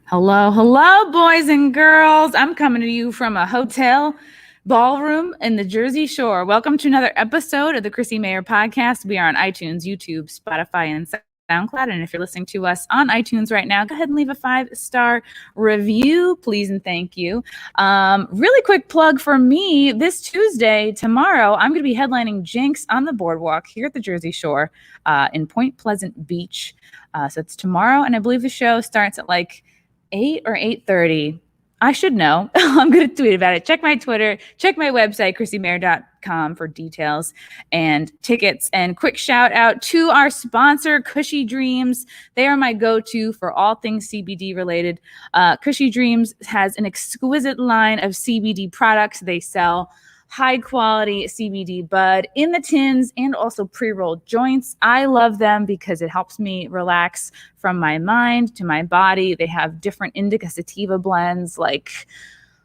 Hello, hello, boys and girls. I'm coming to you from a hotel ballroom in the Jersey Shore. Welcome to another episode of the Chrissie Mayr podcast. We are on iTunes, YouTube, Spotify, and SoundCloud. And if you're listening to us on iTunes right now, go ahead and leave a 5-star review, please and thank you. Really quick plug for me. This Tuesday, tomorrow, I'm going to be headlining Jinx on the boardwalk here at the Jersey Shore in Point Pleasant Beach. So it's tomorrow, and I believe the show starts at like 8 or 8:30. I should know. I'm going to tweet about it. Check my Twitter. Check my website, chrissymayr.com, for details and tickets. And quick shout out to our sponsor, Cushy Dreams. They are my go-to for all things CBD related. Cushy Dreams has an exquisite line of CBD products. They sell high quality CBD bud in the tins and also pre-rolled joints. I love them because it helps me relax from my mind to my body. They have different indica sativa blends like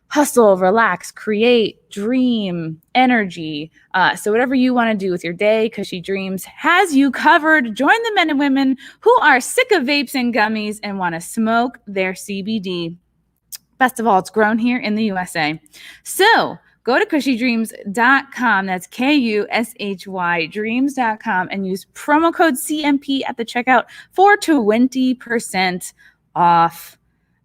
hustle, relax, create, dream, energy. So whatever you want to do with your day, Cushy Dreams has you covered. Join the men and women who are sick of vapes and gummies and want to smoke their CBD. Best of all, it's grown here in the USA. So go to cushydreams.com. That's KUSHY dreams.com and use promo code CMP at the checkout for 20% off.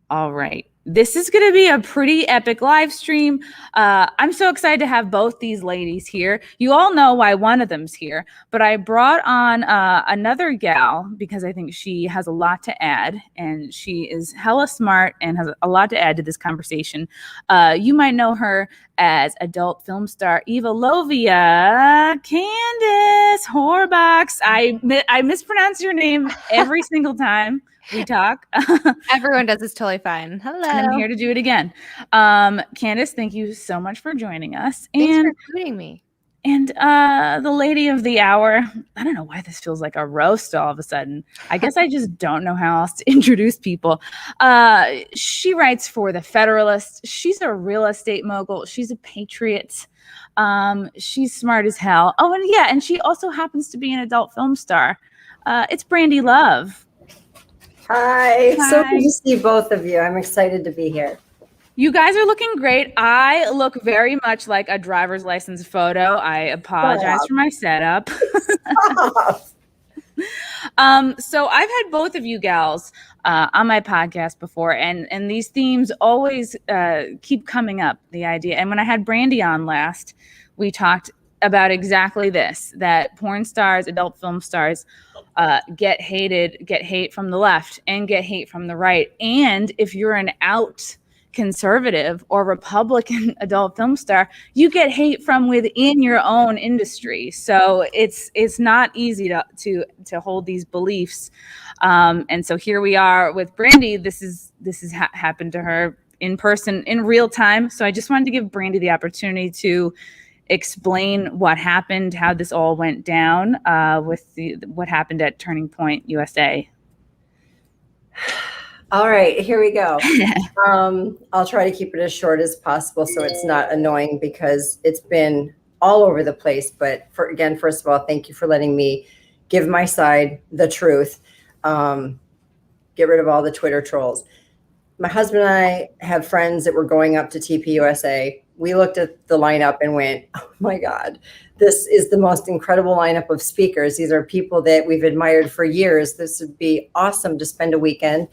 All right. This is going to be a pretty epic live stream. I'm so excited to have both these ladies here. You all know why one of them's here, but I brought on another gal because I think she has a lot to add, and she is hella smart and has a lot to add to this conversation. You might know her as adult film star Eva Lovia, Candice, Horbox. I mispronounce your name every single time we talk. Everyone does. It's totally fine. Hello. And I'm here to do it again. Candice, thank you so much for joining us. Thanks for including me. And the lady of the hour, I don't know why this feels like a roast all of a sudden. I guess I just don't know how else to introduce people. She writes for The Federalist. She's a real estate mogul. She's a patriot. She's smart as hell. Oh, and yeah, and she also happens to be an adult film star. It's Brandi Love. Hi. So good to see both of you. I'm excited to be here. You guys are looking great. I look very much like a driver's license photo. I apologize for my setup. So I've had both of you gals on my podcast before, and these themes always keep coming up, the idea. And when I had Brandi on last, we talked about exactly this, that porn stars, adult film stars, get hate from the left and get hate from the right. And if you're an out conservative or Republican adult film star, you get hate from within your own industry. So it's not easy to hold these beliefs. And so here we are with Brandi. This is happened to her in person in real time. So I just wanted to give Brandi the opportunity to explain what happened, how this all went down with what happened at Turning Point USA. All right, here we go. I'll try to keep it as short as possible so it's not annoying because it's been all over the place. But first of all, thank you for letting me give my side, the truth. Get rid of all the Twitter trolls. My husband and I have friends that were going up to TPUSA. We looked at the lineup and went, oh my God, this is the most incredible lineup of speakers. These are people that we've admired for years. This would be awesome to spend a weekend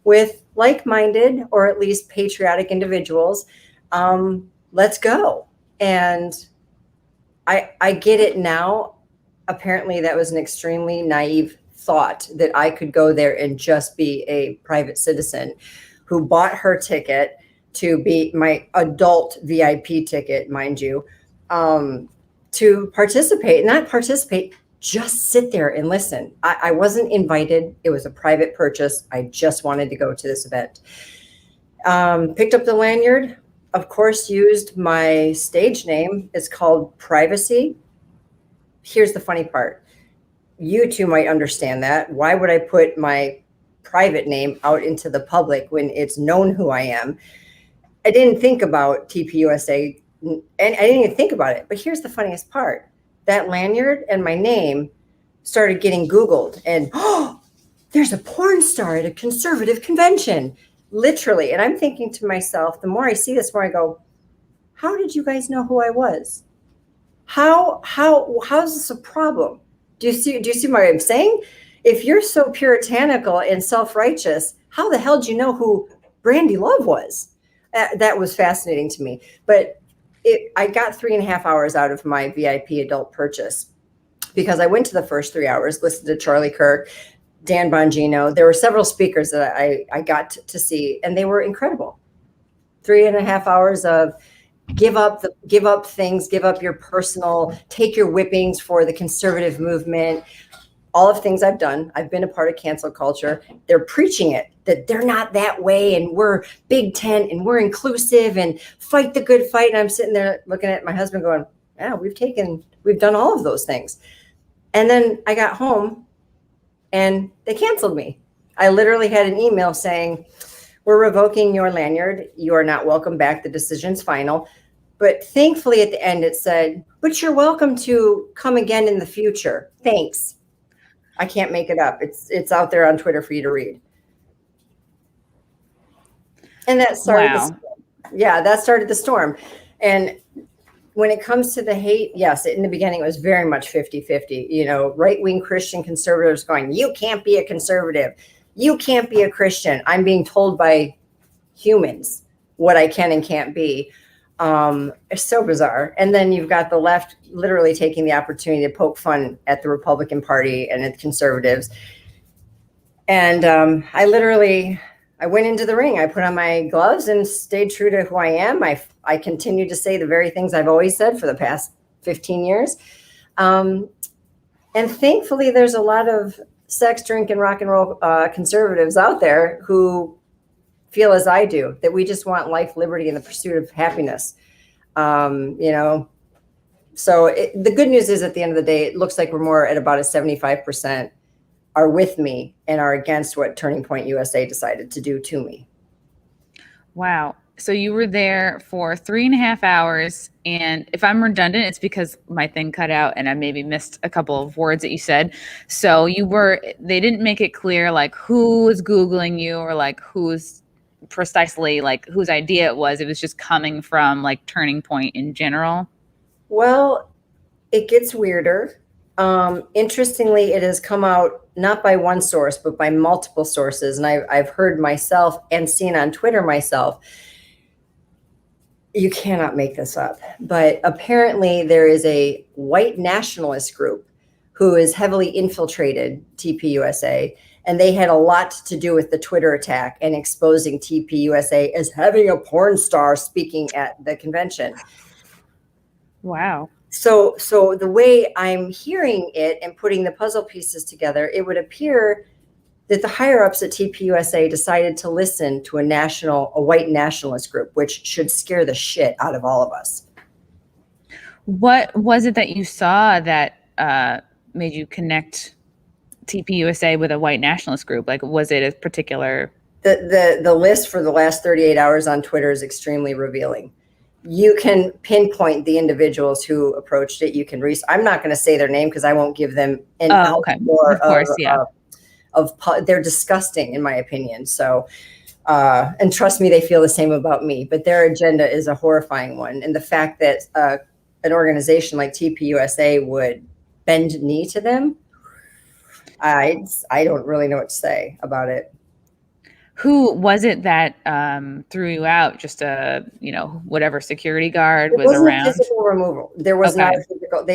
with like-minded or at least patriotic individuals. Let's go. And I get it now. Apparently that was an extremely naive thought that I could go there and just be a private citizen who bought her ticket to be my adult VIP ticket, mind you, to not participate, just sit there and listen. I wasn't invited. It was a private purchase. I just wanted to go to this event. Picked up the lanyard, of course, used my stage name. It's called Privacy. Here's the funny part. You two might understand that. Why would I put my private name out into the public when it's known who I am? I didn't think about TPUSA, and I didn't even think about it. But here's the funniest part. That lanyard and my name started getting Googled. And, oh, there's a porn star at a conservative convention. literally. And I'm thinking to myself, the more I see this, the more I go, how did you guys know who I was? How's this a problem? Do you see what I'm saying? If you're so puritanical and self-righteous, how the hell do you know who Brandi Love was? That was fascinating to me. But I got 3.5 hours out of my VIP adult purchase because I went to the first 3 hours, listened to Charlie Kirk, Dan Bongino. There were several speakers that I got to see, and they were incredible. 3.5 hours of give up things, give up your personal, take your whippings for the conservative movement. All of things I've done. I've been a part of cancel culture. They're preaching it, that they're not that way, and we're Big Tent, and we're inclusive, and fight the good fight. And I'm sitting there looking at my husband going, yeah, we've done all of those things. And then I got home and they canceled me. I literally had an email saying, we're revoking your lanyard. You are not welcome back. The decision's final. But thankfully at the end it said, but you're welcome to come again in the future. Thanks. I can't make it up. It's out there on Twitter for you to read. And that started the storm. Yeah, that started the storm. And when it comes to the hate, yes, in the beginning it was very much 50-50. Right-wing Christian conservatives going, you can't be a conservative. You can't be a Christian. I'm being told by humans what I can and can't be. It's so bizarre. And then you've got the left literally taking the opportunity to poke fun at the Republican Party and at conservatives. And I went into the ring. I put on my gloves and stayed true to who I am. I continue to say the very things I've always said for the past 15 years. And thankfully, there's a lot of sex, drink, and rock and roll conservatives out there who feel as I do, that we just want life, liberty, and the pursuit of happiness. So the good news is at the end of the day, it looks like we're more at about a 75% are with me and are against what Turning Point USA decided to do to me. Wow. So you were there for 3.5 hours. And if I'm redundant, it's because my thing cut out and I maybe missed a couple of words that you said. So they didn't make it clear like who was Googling you or like who's precisely like whose idea it was. It was just coming from like Turning Point in general. Well, it gets weirder. Interestingly, it has come out not by one source, but by multiple sources. And I've heard myself and seen on Twitter myself. You cannot make this up. But apparently there is a white nationalist group who is heavily infiltrated TPUSA. And they had a lot to do with the Twitter attack and exposing TPUSA as having a porn star speaking at the convention. Wow. So the way I'm hearing it and putting the puzzle pieces together, it would appear that the higher ups at TPUSA decided to listen to a white nationalist group, which should scare the shit out of all of us. What was it that you saw that made you connect TPUSA with a white nationalist group? Like, was it a particular? The list for the last 38 hours on Twitter is extremely revealing. You can pinpoint the individuals who approached it. You can I'm not going to say their name because I won't give them an outpour they're disgusting in my opinion. So, and trust me, they feel the same about me, but their agenda is a horrifying one. And the fact that an organization like TPUSA would bend knee to them, I don't really know what to say about it. Who was it that threw you out? Just whatever security guard was around? Physical removal. There was not a physical.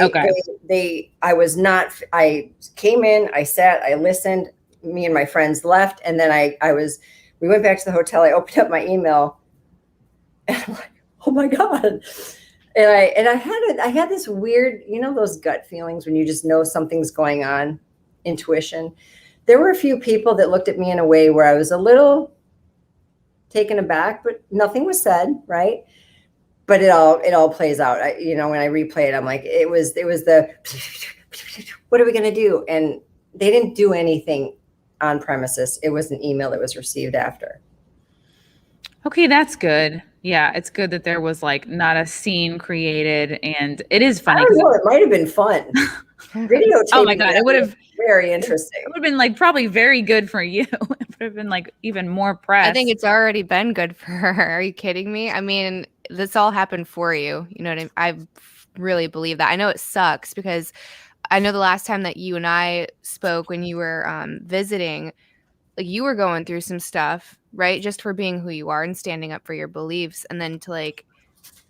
I came in, I sat, I listened. Me and my friends left, and then we went back to the hotel. I opened up my email, and I'm like, oh my god. And I had this weird, those gut feelings when you just know something's going on, intuition. There were a few people that looked at me in a way where I was a little taken aback, but nothing was said, right? But it all plays out. When I replay it, I'm like, it was the, what are we going to do? And they didn't do anything on premises. It was an email that was received after. Okay, that's good. Yeah, it's good that there was like not a scene created, and it is funny. I don't know, it might have been fun. Videotaping. Oh my God, it would have very interesting. It would have been like probably very good for you. It would have been like even more press. I think it's already been good for her. Are you kidding me? I mean, this all happened for you. You know what I mean? I really believe that. I know it sucks because I know the last time that you and I spoke when you were visiting, like you were going through some stuff, right? Just for being who you are and standing up for your beliefs, and then to like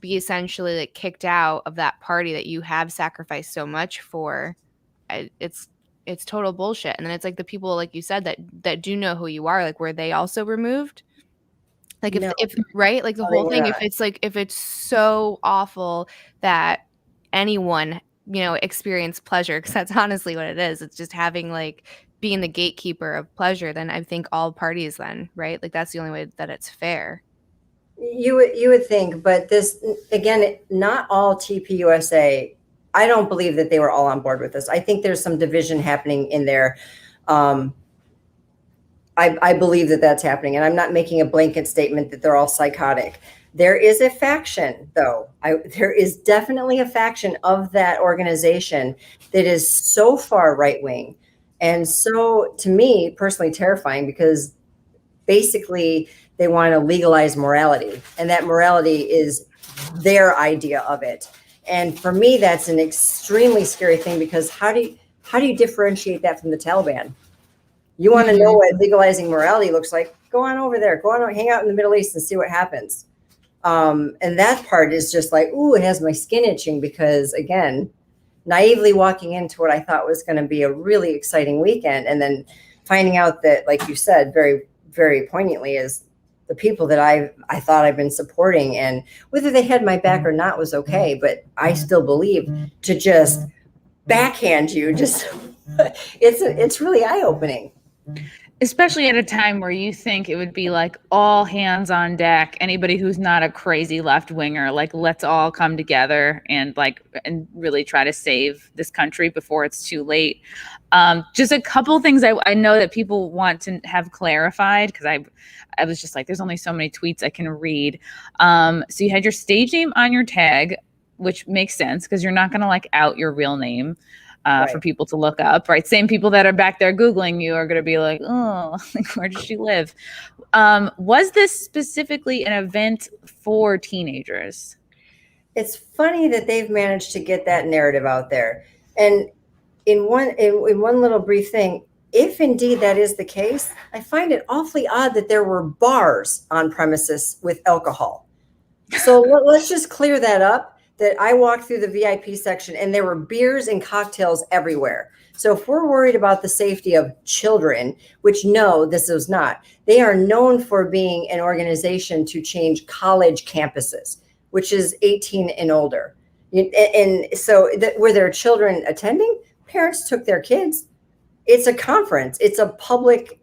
be essentially like kicked out of that party that you have sacrificed so much for. It's total bullshit. And then it's like the people, like you said, that do know who you are, like were they also removed? Like if right, like the whole thing, if it's so awful that anyone, you know, experience pleasure, because that's honestly what it is. It's just having like being the gatekeeper of pleasure, then I think all parties then, right? Like that's the only way that it's fair. You would think, but this again, not all TPUSA. I don't believe that they were all on board with this. I think there's some division happening in there. I believe that that's happening, and I'm not making a blanket statement that they're all psychotic. There is a faction, though. There is definitely a faction of that organization that is so far right wing, and so to me personally terrifying, because basically they want to legalize morality, and that morality is their idea of it. And for me, that's an extremely scary thing, because how do you differentiate that from the Taliban? You want to know what legalizing morality looks like? Go on over there. Go on, hang out in the Middle East and see what happens. And that part is just like, ooh, it has my skin itching, because again, naively walking into what I thought was going to be a really exciting weekend, and then finding out that, like you said, very, very poignantly, is the people that I thought I've been supporting, and whether they had my back or not was okay, but I still believe to just backhand you, just it's really eye-opening. Especially at a time where you think it would be like all hands on deck, anybody who's not a crazy left winger, like let's all come together and really try to save this country before it's too late. Just a couple things I know that people want to have clarified, because I was just like, there's only so many tweets I can read. So you had your stage name on your tag, which makes sense because you're not going to like out your real name. Right. For people to look up, right? Same people that are back there Googling you are going to be like, oh, like, where does she live? Was this specifically an event for teenagers? It's funny that they've managed to get that narrative out there. And in one little brief thing, if indeed that is the case, I find it awfully odd that there were bars on premises with alcohol. So let's just clear that up. That I walked through the VIP section and there were beers and cocktails everywhere. So if we're worried about the safety of children, which no, this is not, they are known for being an organization to change college campuses, which is 18 and older. And so were there children attending? Parents took their kids. It's a conference. It's a public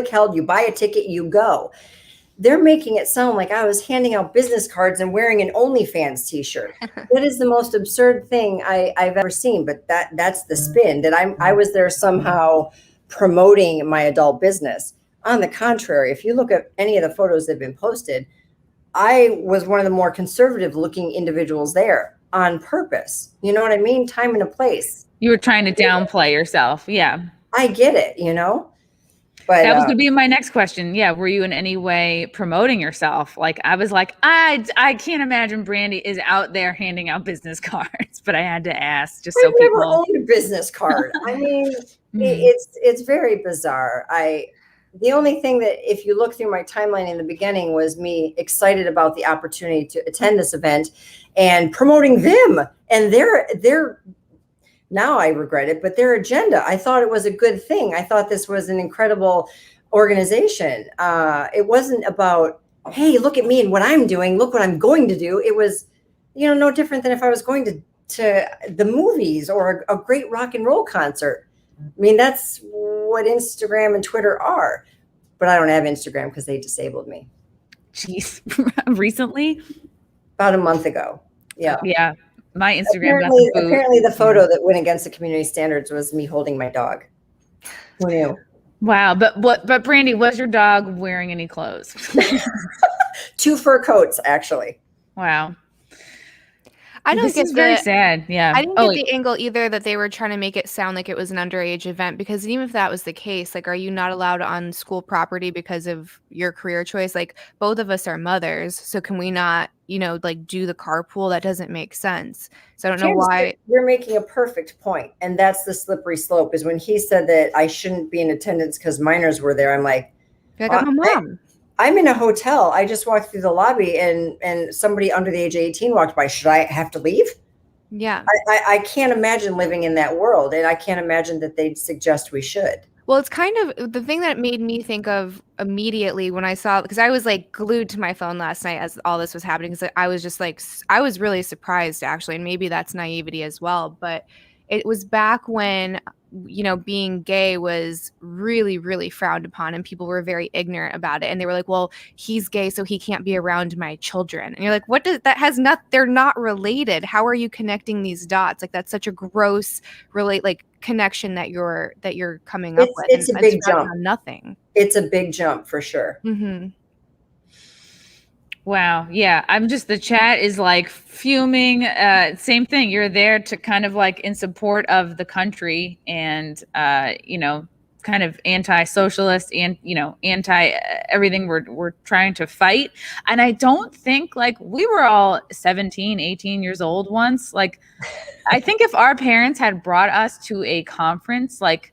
held. You buy a ticket, you go. They're making it sound like I was handing out business cards and wearing an OnlyFans t-shirt. That is the most absurd thing I've ever seen. But that's the spin, that I was there somehow promoting my adult business. On the contrary, if you look at any of the photos that have been posted, I was one of the more conservative looking individuals there on purpose. You know what I mean? Time and a place. You were trying to downplay yourself. Yeah. I get it, you know? But that was going to be my next question. Yeah. Were you in any way promoting yourself? Like, I was like, I can't imagine Brandi is out there handing out business cards, but I had to ask just so people. I never owned a business card. I mean, it's very bizarre. The only thing that, if you look through my timeline in the beginning, was me excited about the opportunity to attend this event and promoting them and their now I regret it, but their agenda. I thought it was a good thing. I thought this was an incredible organization. It wasn't about, hey, look at me and what I'm doing. Look what I'm going to do. It was, no different than if I was going to the movies or a great rock and roll concert. I mean, that's what Instagram and Twitter are. But I don't have Instagram because they disabled me. Jeez. Recently? About a month ago. Yeah. Yeah. My Instagram apparently the photo that went against the community standards was me holding my dog. Who knew? Wow. But Brandi, was your dog wearing any clothes? 2 fur coats, actually. Wow. I don't This get is very sad. Yeah. I didn't get the angle either that they were trying to make it sound like it was an underage event, because even if that was the case, like, are you not allowed on school property because of your career choice? Like, both of us are mothers, so can we not, like, do the carpool? That doesn't make sense. So I don't know why. You're making a perfect point, and that's the slippery slope. Is when he said that I shouldn't be in attendance because minors were there. I'm like, I'm a mom. I'm in a hotel. I just walked through the lobby, and somebody under the age of 18 walked by. Should I have to leave? Yeah. I can't imagine living in that world, and I can't imagine that they'd suggest we should. Well, it's kind of the thing that made me think of immediately when I saw, because I was like glued to my phone last night as all this was happening, because I was just like, I was really surprised actually, and maybe that's naivety as well, but it was back when, being gay was really, really frowned upon, and people were very ignorant about it. And they were like, well, he's gay, so he can't be around my children. And you're like, what does that has not, they're not related. How are you connecting these dots? Like, that's such a gross connection that you're coming up with. It's a big jump. Nothing. It's a big jump for sure. Mm-hmm. Wow. Yeah. the chat is like fuming. Same thing. You're there to kind of like in support of the country and, kind of anti-socialist and, anti everything we're trying to fight. And I don't think like we were all 17, 18 years old once. Like, I think if our parents had brought us to a conference, like,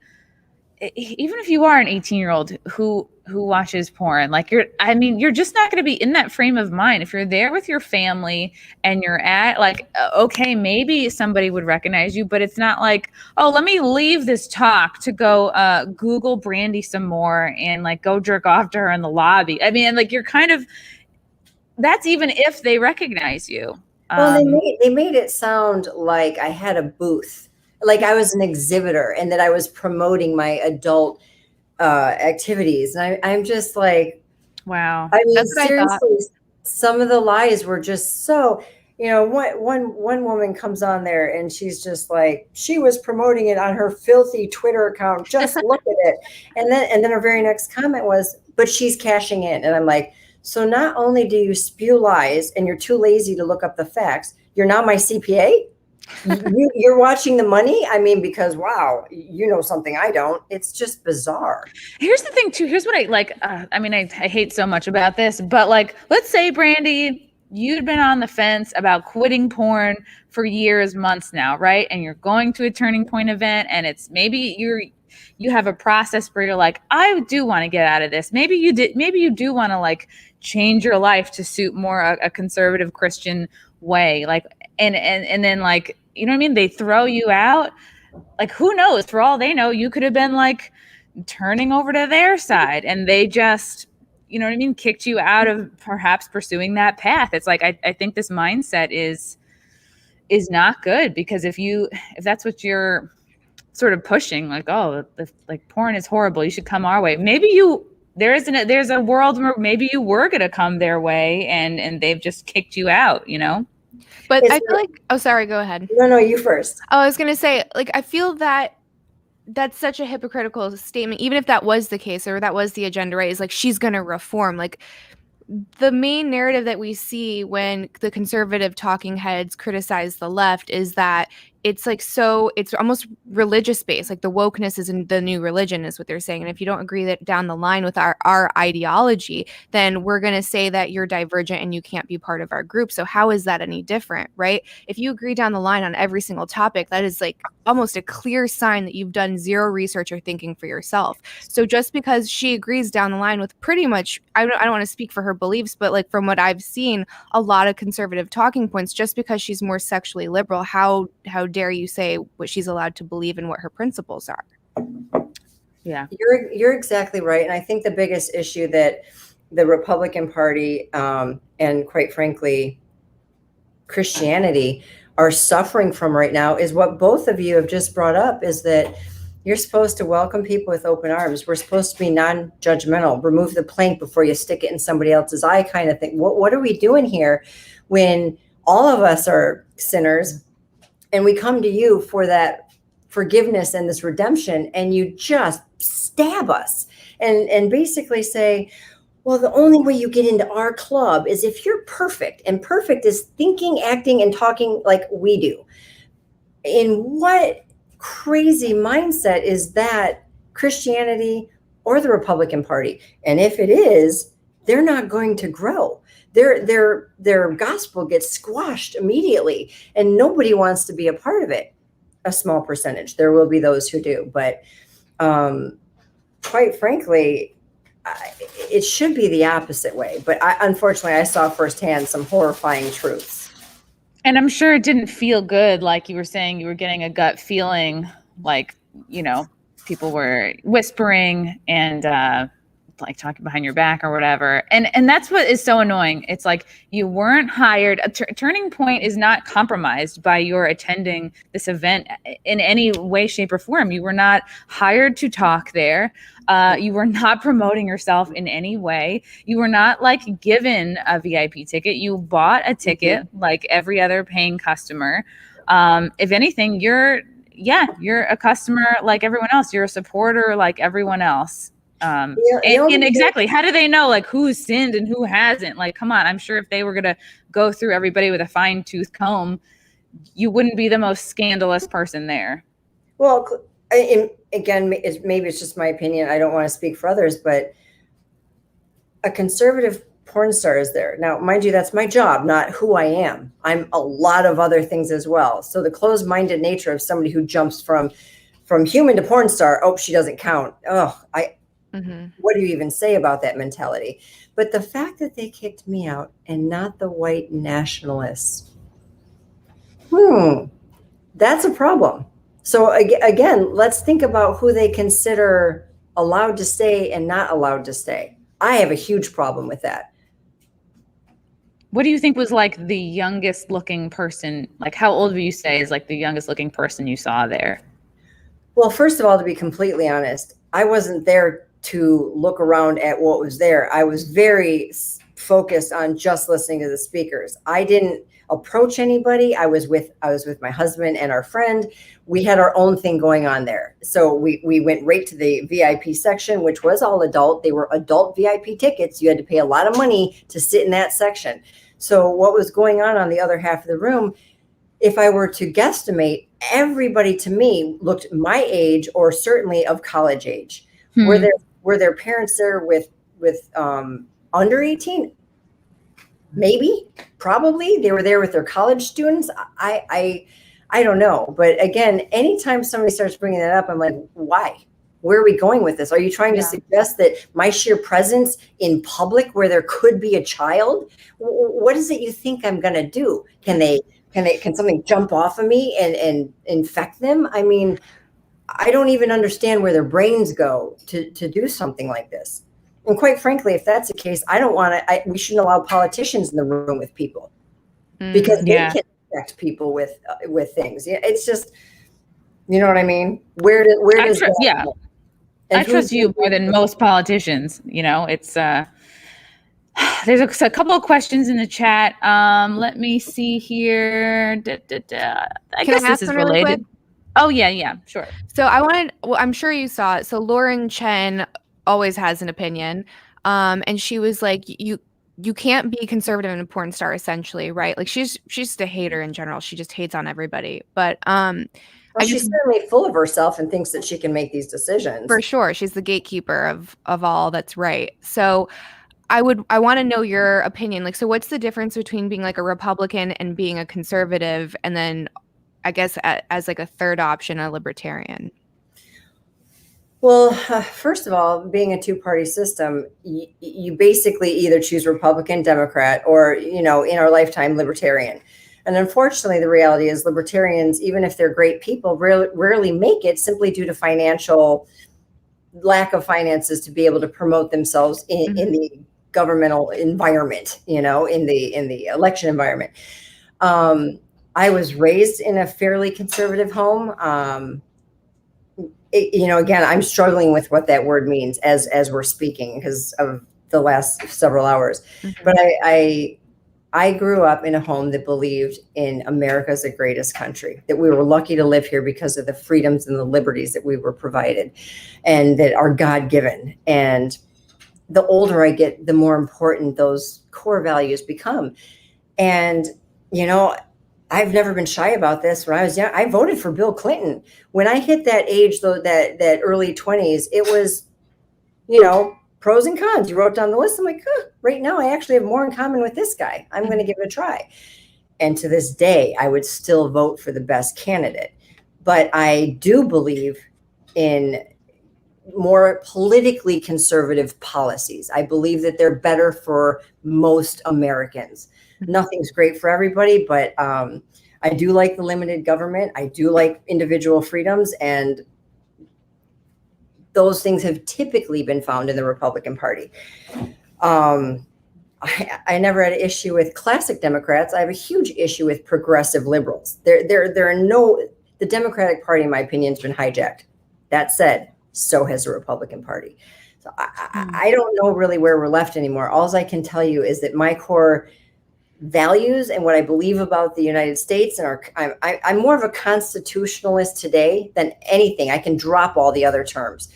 even if you are an 18-year-old who watches porn, like you're just not going to be in that frame of mind. If you're there with your family and you're at like, okay, maybe somebody would recognize you, but it's not like, oh, let me leave this talk to go Google Brandi some more and like go jerk off to her in the lobby. I mean, like you're kind of, that's even if they recognize you. Well, they made it sound like I had a booth, like I was an exhibitor and that I was promoting my adult activities. And I'm just like, wow. I mean, seriously, some of the lies were just so, one woman comes on there and she's just like, she was promoting it on her filthy Twitter account. Just look at it. And then her very next comment was, but she's cashing in. And I'm like, so not only do you spew lies and you're too lazy to look up the facts, you're now my CPA? You're watching the money? I mean, because wow, you know something I don't. It's just bizarre. Here's the thing too. Here's what I like. I hate so much about this, but like, let's say Brandi, you'd been on the fence about quitting porn for years, months now, right? And you're going to a Turning Point event, and it's maybe you have a process where you're like, I do want to get out of this. Maybe you do want to like change your life to suit more a conservative Christian way. Like, and then like, you know what I mean? They throw you out. Like, who knows? For all they know, you could have been like turning over to their side, and they just, you know what I mean, kicked you out of perhaps pursuing that path. It's like, I think this mindset is not good, because if that's what you're sort of pushing, like, oh, like porn is horrible, you should come our way. Maybe there's a world where maybe you were going to come their way and they've just kicked you out, But I feel like, oh, sorry, go ahead. No, you first. Oh, I was going to say, like, I feel that that's such a hypocritical statement, even if that was the case or that was the agenda, right? Is like, she's going to reform. Like, the main narrative that we see when the conservative talking heads criticize the left is that it's like, so it's almost religious based, like the wokeness is in the new religion is what they're saying. And if you don't agree that down the line with our ideology, then we're going to say that you're divergent and you can't be part of our group. So how is that any different, right? If you agree down the line on every single topic, that is like almost a clear sign that you've done zero research or thinking for yourself. So just because she agrees down the line with pretty much, I don't want to speak for her beliefs, but like from what I've seen, a lot of conservative talking points, just because she's more sexually liberal, how dare you say what she's allowed to believe and what her principles are? Yeah, you're exactly right. And I think the biggest issue that the Republican Party and quite frankly Christianity are suffering from right now is what both of you have just brought up, is that you're supposed to welcome people with open arms. We're supposed to be non-judgmental, remove the plank before you stick it in somebody else's eye kind of thing. What are we doing here when all of us are sinners and we come to you for that forgiveness and this redemption, and you just stab us and basically say, Well, the only way you get into our club is if you're perfect, and perfect is thinking, acting, and talking like we do. In what crazy mindset is that Christianity or the Republican Party? And if it is, they're not going to grow. Their gospel gets squashed immediately, and nobody wants to be a part of it. A small percentage. There will be those who do, but quite frankly, it should be the opposite way. But unfortunately, I saw firsthand some horrifying truths. And I'm sure it didn't feel good. Like you were saying, you were getting a gut feeling like, you know, people were whispering and like talking behind your back or whatever. And that's what is so annoying. It's like you weren't hired. A turning point is not compromised by your attending this event in any way, shape, or form. You were not hired to talk there. You were not promoting yourself in any way. You were not like given a VIP ticket. You bought a ticket like every other paying customer. If anything, you're a customer like everyone else. You're a supporter like everyone else. And exactly, how do they know like who's sinned and who hasn't? Like, come on, I'm sure if they were gonna go through everybody with a fine-tooth comb, you wouldn't be the most scandalous person there. Well, again, maybe it's just my opinion. I don't want to speak for others, but a conservative porn star is there. Now, mind you, that's my job, not who I am. I'm a lot of other things as well. So the closed-minded nature of somebody who jumps from human to porn star, oh, she doesn't count. Oh, what do you even say about that mentality? But the fact that they kicked me out and not the white nationalists, that's a problem. So again, let's think about who they consider allowed to stay and not allowed to stay. I have a huge problem with that. What do you think was like the youngest looking person? Like, how old would you say is like the youngest looking person you saw there? Well, first of all, to be completely honest, I wasn't there to look around at what was there. I was very focused on just listening to the speakers. I didn't approach anybody. I was with my husband and our friend. We had our own thing going on there. So we went right to the VIP section, which was all adult. They were adult VIP tickets. You had to pay a lot of money to sit in that section. So what was going on the other half of the room, if I were to guesstimate, everybody to me looked my age or certainly of college age. Were their parents there with under 18? Maybe, probably. They were there with their college students. I don't know. But again, anytime somebody starts bringing that up, I'm like, why? Where are we going with this? Are you trying to suggest that my sheer presence in public where there could be a child, what is it you think I'm going to do? Can something jump off of me and infect them? I mean, I don't even understand where their brains go to do something like this. And quite frankly, if that's the case, we shouldn't allow politicians in the room with people because they can affect people with things. It's just, you know what I mean? Where does that go? I trust you more than most politicians. You know, it's there's a couple of questions in the chat. Let me see here. I guess this is related. Really, oh, yeah, sure. So I'm sure you saw it. So Lauren Chen always has an opinion. And she was like, you can't be conservative and a porn star, essentially, right? Like she's just a hater in general. She just hates on everybody. But she's certainly full of herself and thinks that she can make these decisions. For sure. She's the gatekeeper of all that's right. So I want to know your opinion. Like, so what's the difference between being like a Republican and being a conservative, and then I guess as like a third option, a libertarian? Well, first of all, being a two-party system, you basically either choose Republican, Democrat, or, in our lifetime, Libertarian. And unfortunately, the reality is libertarians, even if they're great people, rarely make it simply due to lack of finances to be able to promote themselves in the governmental environment, in the election environment. I was raised in a fairly conservative home. Again, I'm struggling with what that word means as we're speaking because of the last several hours. But I grew up in a home that believed in America's the greatest country, that we were lucky to live here because of the freedoms and the liberties that we were provided and that are God-given. And the older I get, the more important those core values become. And, you know, I've never been shy about this. When I was young, I voted for Bill Clinton. When I hit that age, though, that early 20s, it was, you know, pros and cons. You wrote down the list. I'm like, right now I actually have more in common with this guy. I'm going to give it a try. And to this day, I would still vote for the best candidate. But I do believe in more politically conservative policies. I believe that they're better for most Americans. Nothing's great for everybody, but I do like the limited government. I do like individual freedoms, and those things have typically been found in the Republican Party. I never had an issue with classic Democrats. I have a huge issue with progressive liberals. The Democratic Party, in my opinion, has been hijacked. That said, so has the Republican Party. So I don't know really where we're left anymore. All I can tell you is that my core values and what I believe about the United States, and I'm more of a constitutionalist today than anything. I can drop all the other terms.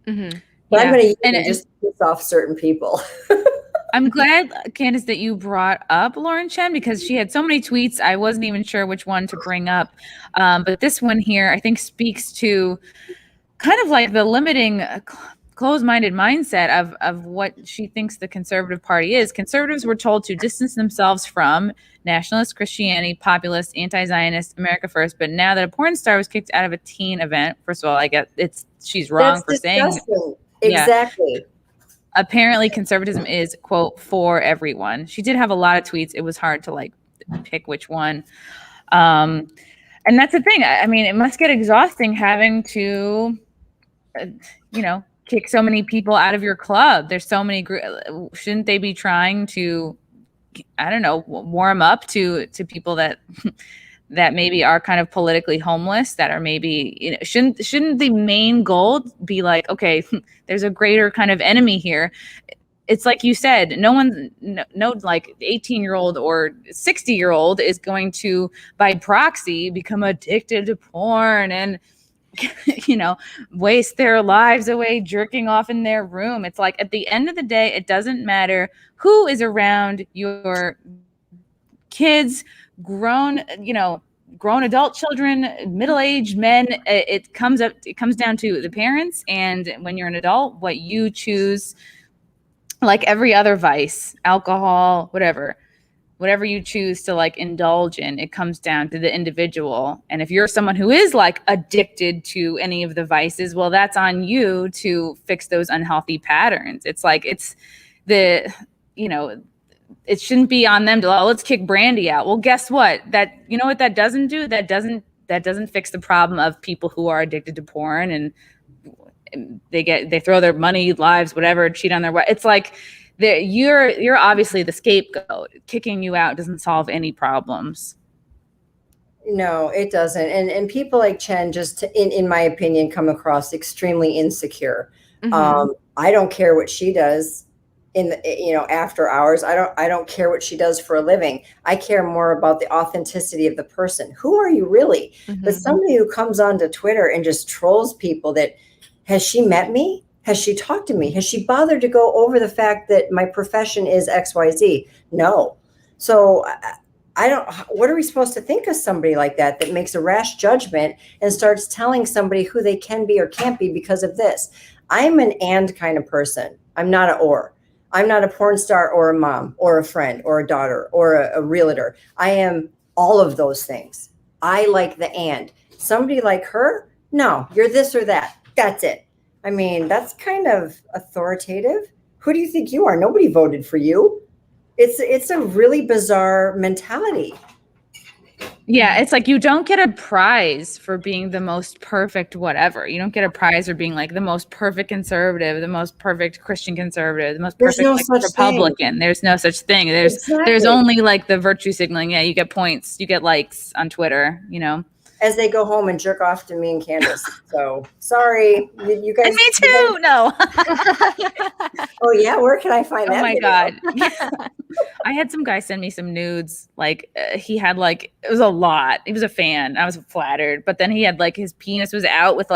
Mm-hmm. But I'm going to use it just to piss off certain people. I'm glad, Candice, that you brought up Lauren Chen, because she had so many tweets. I wasn't even sure which one to bring up. But this one here, I think, speaks to kind of like the limiting, closed-minded mindset of what she thinks the conservative party is. Conservatives were told to distance themselves from nationalist Christianity, populist, anti-Zionist, America First. But now that a porn star was kicked out of a teen event, first of all, I guess she's wrong for saying exactly. Yeah. Apparently, conservatism is, quote, for everyone. She did have a lot of tweets. It was hard to like pick which one. And that's the thing. I mean, it must get exhausting having to, kick so many people out of your club. There's so many shouldn't they be trying to, I don't know, warm up to people that maybe are kind of politically homeless, that are maybe, shouldn't the main goal be like, okay, there's a greater kind of enemy here. It's like you said, no like 18-year-old or 60-year-old is going to, by proxy, become addicted to porn and, waste their lives away jerking off in their room. It's like, at the end of the day, it doesn't matter who is around your kids, grown adult children, middle-aged men. It comes down to the parents. And when you're an adult, what you choose, like every other vice, alcohol, whatever you choose to like indulge in, it comes down to the individual. And if you're someone who is like addicted to any of the vices, well, that's on you to fix those unhealthy patterns. It's like, it shouldn't be on them to, let's kick Brandi out. Well, guess what? What that doesn't do? That doesn't fix the problem of people who are addicted to porn, and they throw their money, lives, whatever, cheat on their wife. It's like, you're obviously the scapegoat. Kicking you out doesn't solve any problems. No, it doesn't. And people like Chen just, in my opinion, come across extremely insecure. Mm-hmm. I don't care what she does after hours. I don't care what she does for a living. I care more about the authenticity of the person. Who are you really? Mm-hmm. But somebody who comes onto Twitter and just trolls people, has she met me? Has she talked to me? Has she bothered to go over the fact that my profession is XYZ? No. So what are we supposed to think of somebody like that makes a rash judgment and starts telling somebody who they can be or can't be because of this? I'm an and kind of person. I'm not an or. I'm not a porn star or a mom or a friend or a daughter or a realtor. I am all of those things. I like the and. Somebody like her? No, you're this or that. That's it. I mean, that's kind of authoritative. Who do you think you are? Nobody voted for you. It's a really bizarre mentality. Yeah, it's like you don't get a prize for being the most perfect whatever. You don't get a prize for being like the most perfect conservative, the most perfect Christian conservative, the most perfect Republican. There's no such thing. There's only like the virtue signaling. Yeah, you get points, you get likes on Twitter, As they go home and jerk off to me and Candice. So sorry, you guys. And me too. No. Oh yeah, where can I find that? Oh my God. I had some guy send me some nudes. Like he had it was a lot. He was a fan. I was flattered, but then he had his penis was out with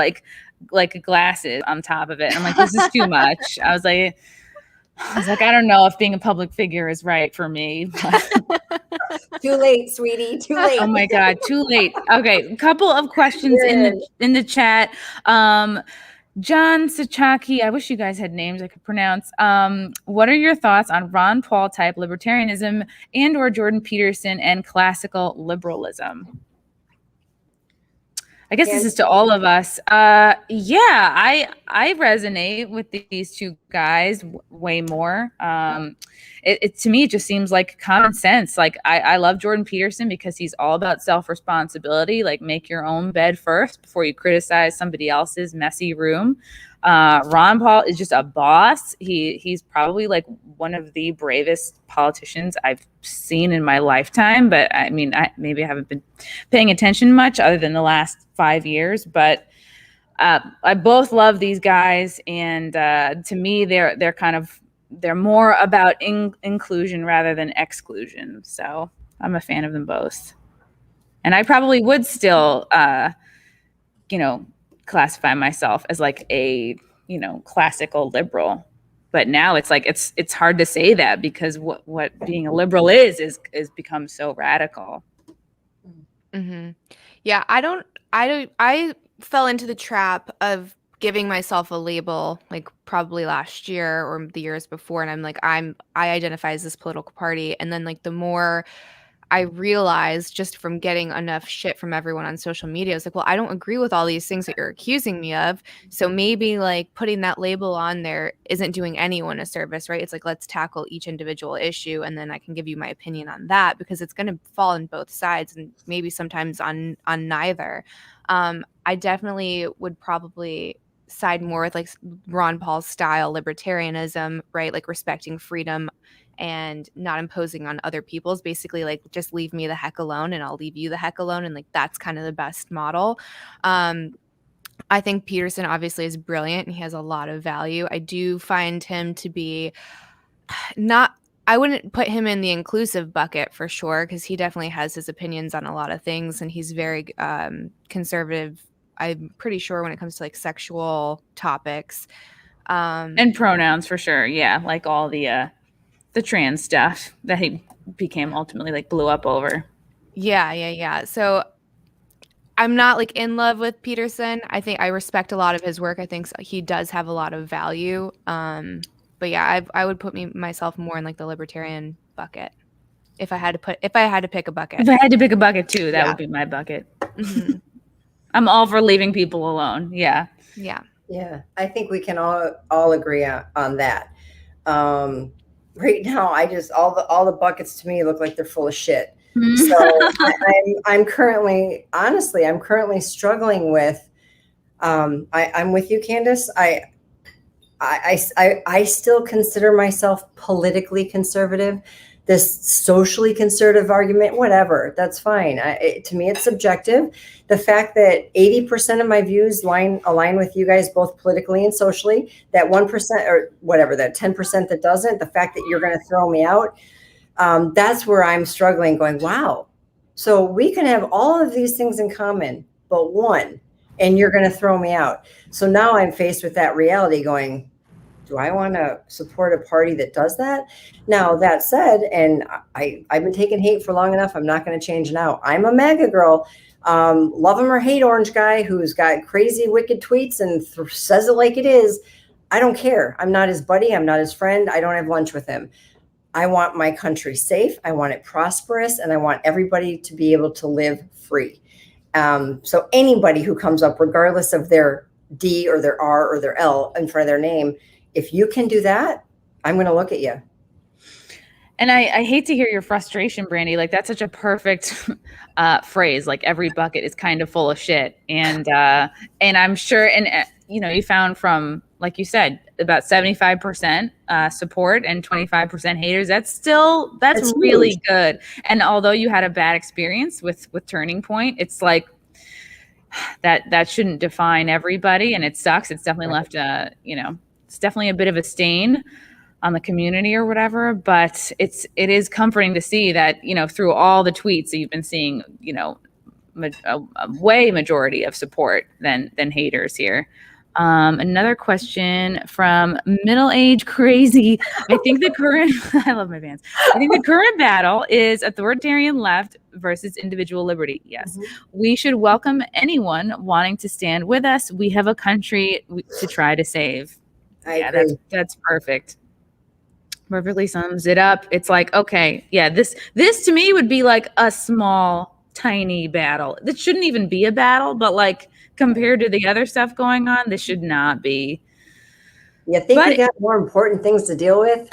like glasses on top of it. I'm like, this is too much. I was like, I don't know if being a public figure is right for me. Too late, sweetie. Too late. Oh my God, too late. Okay, a couple of questions in the chat. John Sachaki, I wish you guys had names I could pronounce. What are your thoughts on Ron Paul type libertarianism and or Jordan Peterson and classical liberalism? I guess this is to all of us. Yeah, I resonate with these two guys way more. It to me, it just seems like common sense. Like I love Jordan Peterson because he's all about self-responsibility. Like make your own bed first before you criticize somebody else's messy room. Ron Paul is just a boss. He's probably like one of the bravest politicians I've seen in my lifetime. But I mean, I haven't been paying attention much other than the last 5 years. But I both love these guys, and to me, they're more about inclusion rather than exclusion. So I'm a fan of them both, and I probably would still, classify myself as like a, classical liberal. But now it's like, it's hard to say that because what being a liberal is become so radical. Mm-hmm. Yeah. I fell into the trap of giving myself a label, like probably last year or the years before. And I'm like, I identify as this political party. And then like the more I realized just from getting enough shit from everyone on social media, I was like, well, I don't agree with all these things that you're accusing me of. So maybe like putting that label on there isn't doing anyone a service, right? It's like, let's tackle each individual issue. And then I can give you my opinion on that because it's going to fall on both sides and maybe sometimes on neither. I definitely would probably side more with like Ron Paul's style libertarianism, right? Like respecting freedom and not imposing on other people's, basically like just leave me the heck alone and I'll leave you the heck alone. And like that's kind of the best model. I think Peterson obviously is brilliant and he has a lot of value. I do find him to be I wouldn't put him in the inclusive bucket for sure, because he definitely has his opinions on a lot of things and he's very conservative, I'm pretty sure, when it comes to like sexual topics. And pronouns for sure. Yeah, like all the trans stuff that he became ultimately like blew up over. Yeah. So I'm not like in love with Peterson. I think I respect a lot of his work. I think he does have a lot of value. But yeah, I would put myself more in like the libertarian bucket if I had to pick a bucket. If I had to pick a bucket too, that would be my bucket. Mm-hmm. I'm all for leaving people alone. Yeah. Yeah. I think we can all agree on that. Right now, I just all the buckets to me look like they're full of shit. So I'm currently struggling with. I'm with you, Candice. I still consider myself politically conservative. This socially conservative argument, whatever, that's fine. To me, it's subjective. The fact that 80% of my views align with you guys, both politically and socially, that 1% or whatever, that 10% that doesn't, the fact that you're going to throw me out, that's where I'm struggling, going, wow. So we can have all of these things in common, but one, and you're going to throw me out. So now I'm faced with that reality going, do I want to support a party that does that? Now, that said, and I've been taking hate for long enough, I'm not going to change now. I'm a MAGA girl, love him or hate orange guy who's got crazy, wicked tweets and says it like it is. I don't care. I'm not his buddy. I'm not his friend. I don't have lunch with him. I want my country safe. I want it prosperous. And I want everybody to be able to live free. So anybody who comes up, regardless of their D or their R or their L in front of their name, if you can do that, I'm going to look at you. And I hate to hear your frustration, Brandi. Like that's such a perfect phrase. Like every bucket is kind of full of shit. And I'm sure, and you found from, like you said, about 75% support and 25% haters. That's really huge. Good. And although you had a bad experience with Turning Point, it's like that shouldn't define everybody, and it sucks. It's definitely left it's definitely a bit of a stain on the community or whatever, but it is comforting to see that, through all the tweets that you've been seeing, a way majority of support than haters here. Another question from middle-aged crazy. I think the current I love my fans. I think the current battle is authoritarian left versus individual liberty. Yes. We should welcome anyone wanting to stand with us. We have a country to try to save. I agree. That's perfect. Perfectly sums it up. It's like, okay, yeah, this to me would be like a small, tiny battle. This shouldn't even be a battle, but like compared to the other stuff going on, this should not be. You think we got more important things to deal with?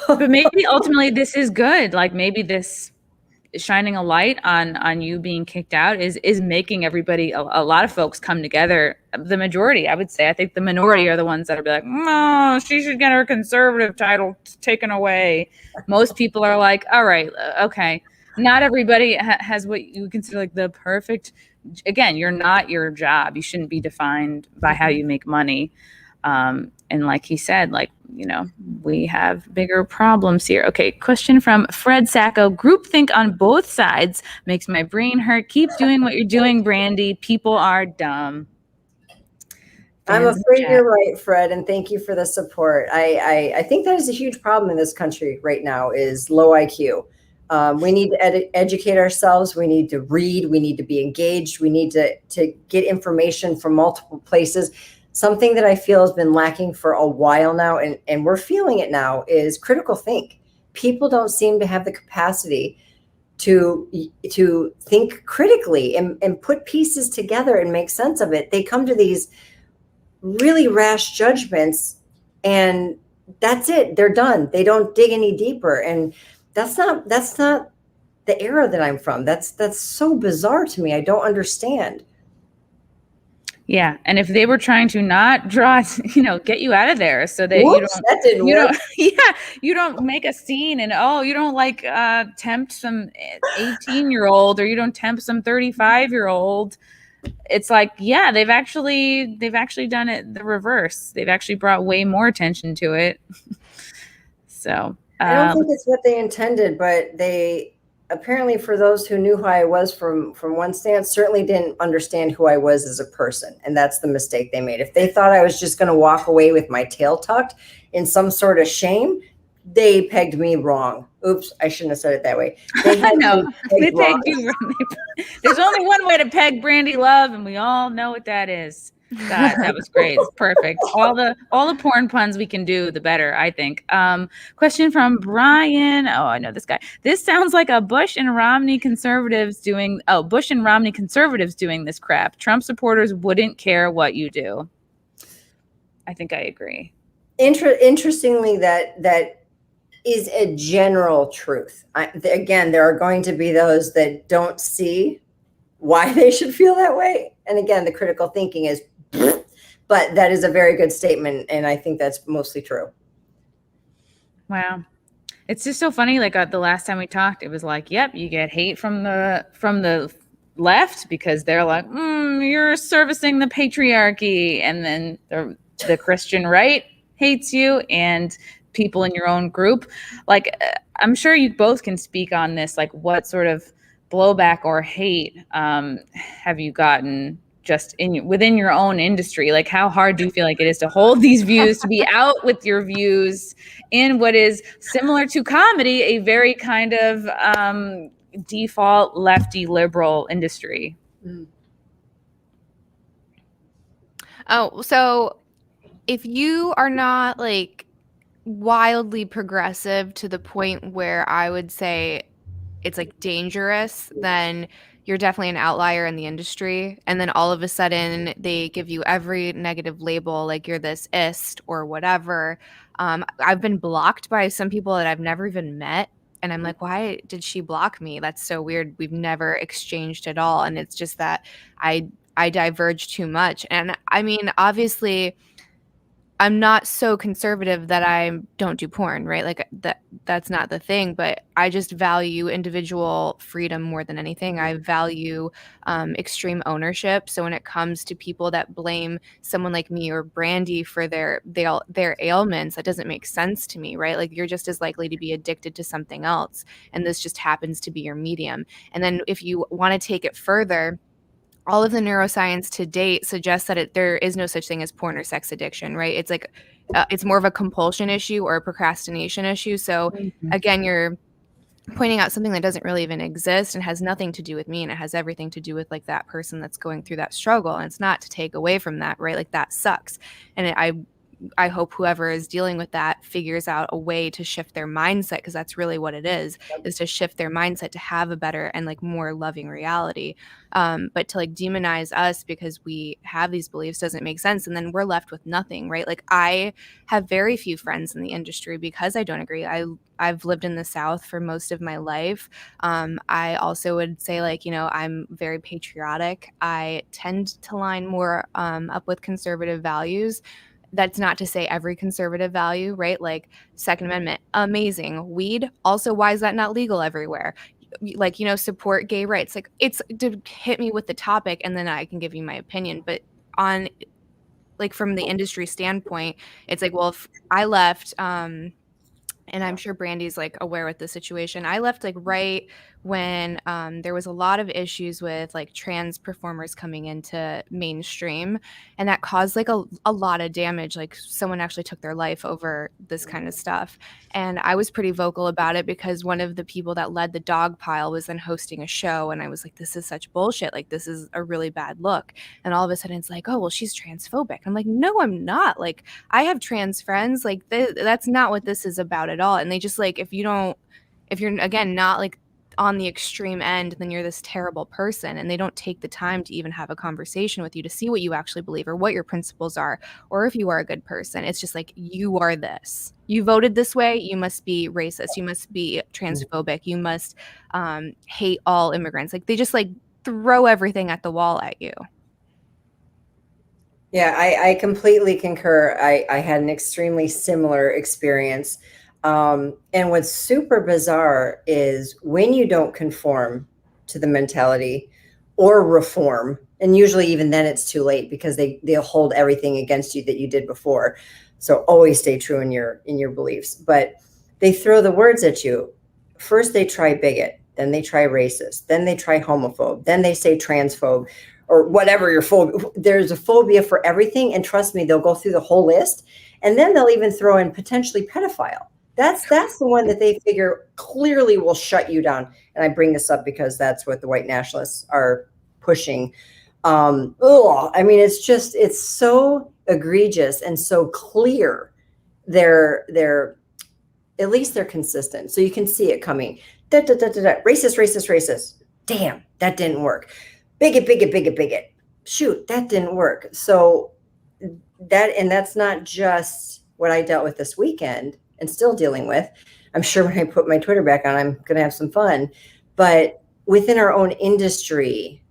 But maybe ultimately this is good. Like maybe this shining a light on you being kicked out is making everybody, a lot of folks come together. The majority, I would say. I think the minority are the ones that are like, no, she should get her conservative title taken away. Most people are like, all right, okay. Not everybody has what you consider like the perfect. Again, you're not your job. You shouldn't be defined by how you make money. And like he said, like, you know, we have bigger problems here. Okay, question from Fred Sacco. Groupthink on both sides makes my brain hurt. Keep doing what you're doing, Brandi. People are dumb. I'm afraid you're right, Fred, and thank you for the support. I think that is a huge problem in this country right now is low IQ. We need to educate ourselves. We need to read. We need to be engaged. We need to get information from multiple places. Something that I feel has been lacking for a while now, and we're feeling it now, is critical think. People don't seem to have the capacity to think critically and put pieces together and make sense of it. They come to these really rash judgments, and that's it. They're done. They don't dig any deeper, and that's not the era that I'm from. That's so bizarre to me. I don't understand. Yeah, and if they were trying to not draw, get you out of there so that that didn't work. You don't make a scene and you don't like tempt some 18-year-old or you don't tempt some 35-year-old. It's like, yeah, they've actually done it the reverse. They've actually brought way more attention to it. So I don't think it's what they intended, but they apparently, for those who knew who I was from one stance, certainly didn't understand who I was as a person. And that's the mistake they made. If they thought I was just going to walk away with my tail tucked in some sort of shame, they pegged me wrong. Oops, I shouldn't have said it that way. They pegged you wrong. There's only one way to peg Brandi Love, and we all know what that is. God, that was great. Perfect. All the porn puns we can do, the better, I think. Question from Brian. Oh, I know this guy. This sounds like a Bush and Romney conservatives doing this crap. Trump supporters wouldn't care what you do. I think I agree. Interestingly, that is a general truth. Again, there are going to be those that don't see why they should feel that way. And again, the critical thinking is, but that is a very good statement, and I think that's mostly true. Wow. It's just so funny. Like the last time we talked, it was like, yep, you get hate from the left because they're like, you're servicing the patriarchy. And then the Christian right hates you, and people in your own group. Like, I'm sure you both can speak on this. Like, what sort of blowback or hate have you gotten just within your own industry? Like, how hard do you feel like it is to hold these views, to be out with your views in what is similar to comedy, a very kind of default lefty liberal industry? Oh, so if you are not like wildly progressive to the point where I would say it's like dangerous, then you're definitely an outlier in the industry. And then all of a sudden they give you every negative label, like you're this ist or whatever. I've been blocked by some people that I've never even met. And I'm like, why did she block me? That's so weird. We've never exchanged at all. And it's just that I diverge too much. And I mean, obviously I'm not so conservative that I don't do porn, right? Like that's not the thing, but I just value individual freedom more than anything. I value extreme ownership. So when it comes to people that blame someone like me or Brandi for their ailments, that doesn't make sense to me, right? Like you're just as likely to be addicted to something else, and this just happens to be your medium. And then if you want to take it further, all of the neuroscience to date suggests that there is no such thing as porn or sex addiction, right? It's like it's more of a compulsion issue or a procrastination issue. So again, you're pointing out something that doesn't really even exist and has nothing to do with me, and it has everything to do with like that person that's going through that struggle. And it's not to take away from that, right? Like that sucks. And I hope whoever is dealing with that figures out a way to shift their mindset, because that's really what it is to shift their mindset to have a better and like more loving reality. But to like demonize us because we have these beliefs doesn't make sense. And then we're left with nothing, right? Like I have very few friends in the industry because I don't agree. I've lived in the South for most of my life. I also would say like, I'm very patriotic. I tend to line more up with conservative values. That's not to say every conservative value, right? Like Second Amendment, amazing. Weed, also, why is that not legal everywhere? Like, support gay rights. Like it's to hit me with the topic and then I can give you my opinion. But on like from the industry standpoint, it's like, well, if I left, and I'm sure Brandi's like aware with the situation. I left like right when there was a lot of issues with like trans performers coming into mainstream, and that caused like a lot of damage. Like someone actually took their life over this kind of stuff. And I was pretty vocal about it because one of the people that led the dog pile was then hosting a show. And I was like, this is such bullshit. Like this is a really bad look. And all of a sudden it's like, oh, well, she's transphobic. I'm like, no, I'm not. Like I have trans friends. Like that's not what this is about at all. And they just like, if you're again not like on the extreme end, then you're this terrible person. And they don't take the time to even have a conversation with you to see what you actually believe or what your principles are, or if you are a good person. It's just like, you are this. You voted this way. You must be racist. You must be transphobic. You must hate all immigrants. Like they just like throw everything at the wall at you. Yeah, I completely concur. I had an extremely similar experience. And what's super bizarre is when you don't conform to the mentality or reform, and usually even then it's too late because they'll hold everything against you that you did before. So always stay true in your beliefs. But they throw the words at you. First they try bigot, then they try racist, then they try homophobe, then they say transphobe, or whatever your phobia. There's a phobia for everything. And trust me, they'll go through the whole list. And then they'll even throw in potentially pedophile. That's the one that they figure clearly will shut you down. And I bring this up because that's what the white nationalists are pushing. I mean, it's so egregious and so clear. They're at least they're consistent. So you can see it coming. Racist. Damn, that didn't work. Bigot. Shoot, that didn't work. So that's not just what I dealt with this weekend and still dealing with. I'm sure when I put my Twitter back on, I'm going to have some fun. But within our own industry,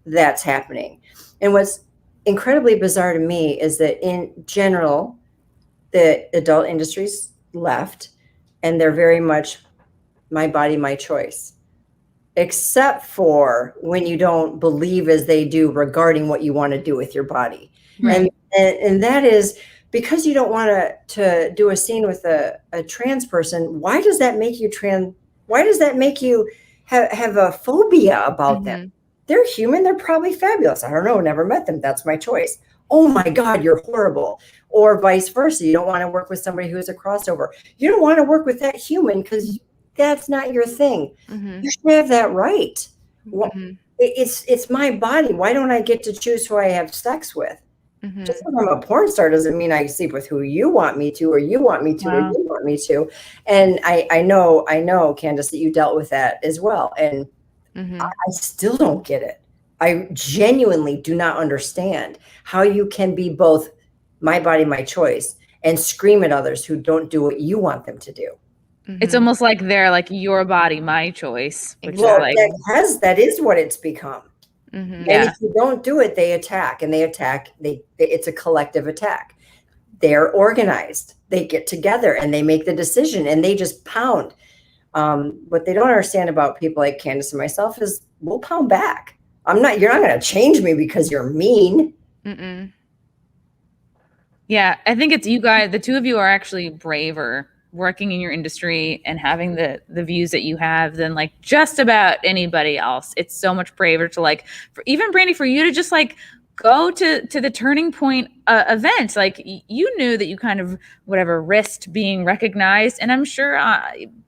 that's happening. And what's incredibly bizarre to me is that in general, the adult industry's left, and they're very much my body, my choice. Except for when you don't believe as they do regarding what you want to do with your body. Right. And that is because you don't want to do a scene with a trans person. Why does that make you trans? Why does that make you have a phobia about them? They're human. They're probably fabulous. I don't know. Never met them. That's my choice. Oh my God, you're horrible. Or vice versa. You don't want to work with somebody who's a crossover. You don't want to work with that human because that's not your thing. You should have that right. Well, it's my body. Why don't I get to choose who I have sex with? Just because I'm a porn star doesn't mean I sleep with who you want me to, or you want me to, or you want me to. And I know, Candice, that you dealt with that as well. And I still don't get it. I genuinely do not understand how you can be both my body, my choice, and scream at others who don't do what you want them to do. It's almost like they're like your body, my choice. Which well, is like, that is what it's become. And if you don't do it, they attack, and it's a collective attack. they're organized. They get together and they make the decision and they just pound. What they don't understand about people like Candice and myself is we'll pound back. You're not going to change me because you're mean. Mm-mm. Yeah, I think it's you guys, the two of you are actually braver working in your industry and having the views that you have than like just about anybody else. It's so much braver to like, even Brandi, for you to just like go to the Turning Point event. Like you knew that you kind of risked being recognized, and I'm sure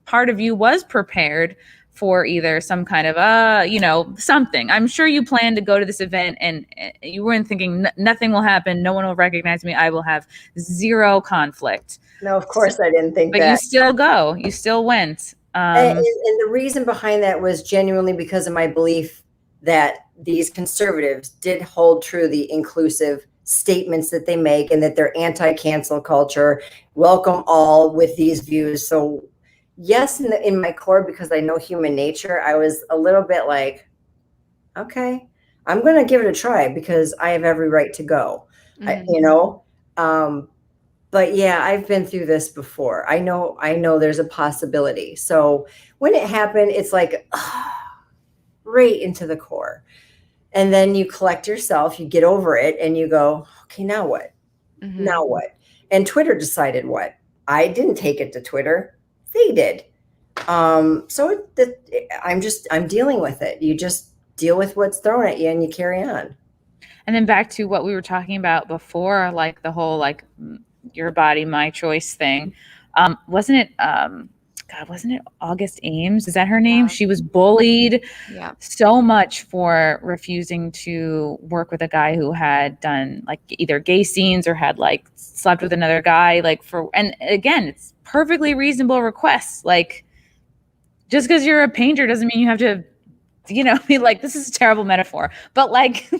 part of you was prepared for either some kind of something. I'm sure you planned to go to this event and you weren't thinking nothing will happen, no one will recognize me, I will have zero conflict. No, of course I didn't think that. But you still went. And the reason behind that was genuinely because of my belief that these conservatives did hold true the inclusive statements that they make and that they're anti-cancel culture, welcome all with these views. So yes, in my core, because I know human nature, I was a little bit like, okay, I'm going to give it a try because I have every right to go, but yeah, I've been through this before. I know there's a possibility. So when it happened, it's like right into the core. And then you collect yourself, you get over it and you go, okay, now what? Mm-hmm. Now what? And Twitter decided what? I didn't take it to Twitter. They did. I'm dealing with it. You just deal with what's thrown at you and you carry on. And then back to what we were talking about before, like the whole, like, your body, my choice thing. Wasn't it August Ames? Is that her name? Yeah. She was bullied so much for refusing to work with a guy who had done like either gay scenes or had like slept with another guy, and again, it's perfectly reasonable requests. Like, just because you're a painter doesn't mean you have to, be like, this is a terrible metaphor, but like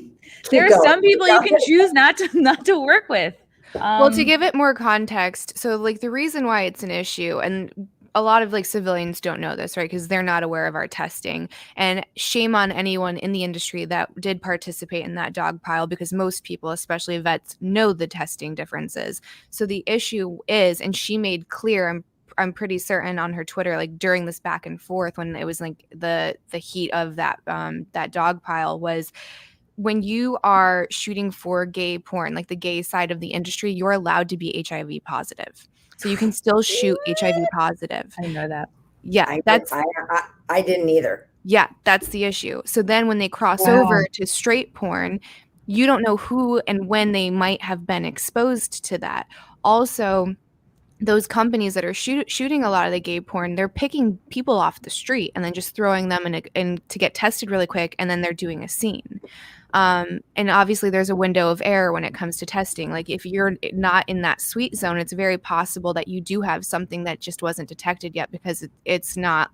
there are some people you can choose not to work with. Well, to give it more context, so like the reason why it's an issue, and a lot of like civilians don't know this, right? Because they're not aware of our testing, and shame on anyone in the industry that did participate in that dog pile, because most people, especially vets, know the testing differences. So the issue is, and she made clear, I'm pretty certain on her Twitter, like during this back and forth when it was like the heat of that dog pile, was when you are shooting for gay porn, like the gay side of the industry, you're allowed to be HIV positive. So you can still shoot HIV positive. I know that. Yeah. I didn't either. Yeah, that's the issue. So then when they cross over to straight porn, you don't know who and when they might have been exposed to that. Also, those companies that are shooting a lot of the gay porn, they're picking people off the street and then just throwing them in to get tested really quick, and then they're doing a scene. And obviously there's a window of error when it comes to testing. Like if you're not in that sweet zone, it's very possible that you do have something that just wasn't detected yet because it's not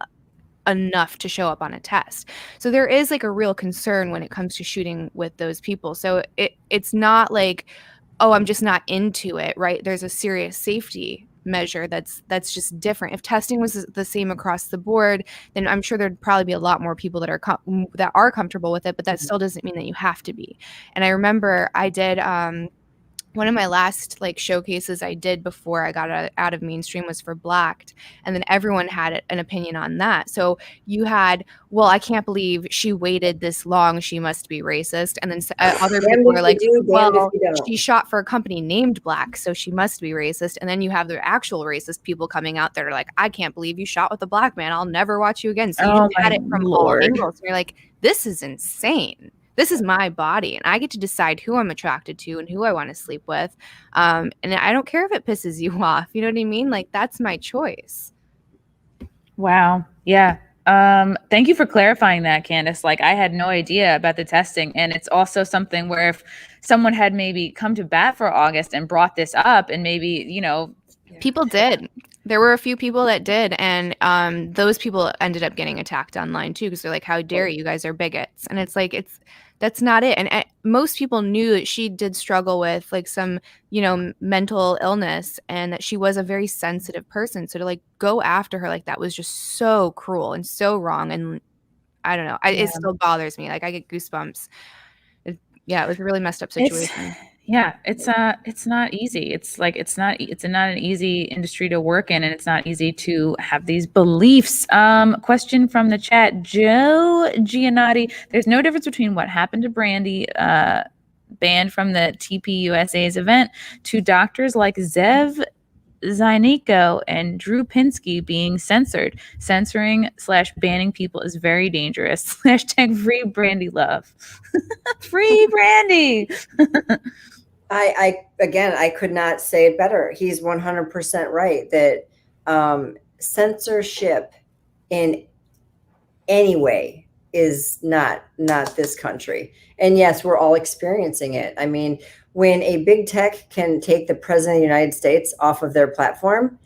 enough to show up on a test. So there is like a real concern when it comes to shooting with those people. So it's not like, oh, I'm just not into it, right? There's a serious safety measure that's just different. If testing was the same across the board, then I'm sure there'd probably be a lot more people that are comfortable with it, but that still doesn't mean that you have to be. And I remember I did one of my last like showcases I did before I got out of mainstream was for Blacked, and then everyone had an opinion on that. So you had, well, I can't believe she waited this long, she must be racist. And then other people were like, well, she shot for a company named Black, so she must be racist. And then you have the actual racist people coming out that are like, I can't believe you shot with a black man, I'll never watch you again. So you had it from all angles. And you're like, this is insane. This is my body, and I get to decide who I'm attracted to and who I want to sleep with. And I don't care if it pisses you off. You know what I mean? Like, that's my choice. Wow. Yeah. Thank you for clarifying that, Candice. Like, I had no idea about the testing. And it's also something where if someone had maybe come to bat for August and brought this up and maybe, people did. There were a few people that did, and those people ended up getting attacked online too, because they're like, how dare you guys are bigots. And it's like, that's not it. And most people knew that she did struggle with like some, mental illness, and that she was a very sensitive person. So to like go after her like that was just so cruel and so wrong. And I don't know, it still bothers me. Like I get goosebumps. It was a really messed up situation. Yeah, it's not easy. It's not an easy industry to work in, and it's not easy to have these beliefs. Question from the chat, Joe Giannotti. There's no difference between what happened to Brandi, banned from the TPUSA's event, to doctors like Zev Zynico and Drew Pinsky being censored. Censoring/banning people is very dangerous. Hashtag free Brandi Love. Free Brandi. I could not say it better. He's 100% right that censorship in any way is not this country. And yes, we're all experiencing it. I mean, when a big tech can take the president of the United States off of their platform,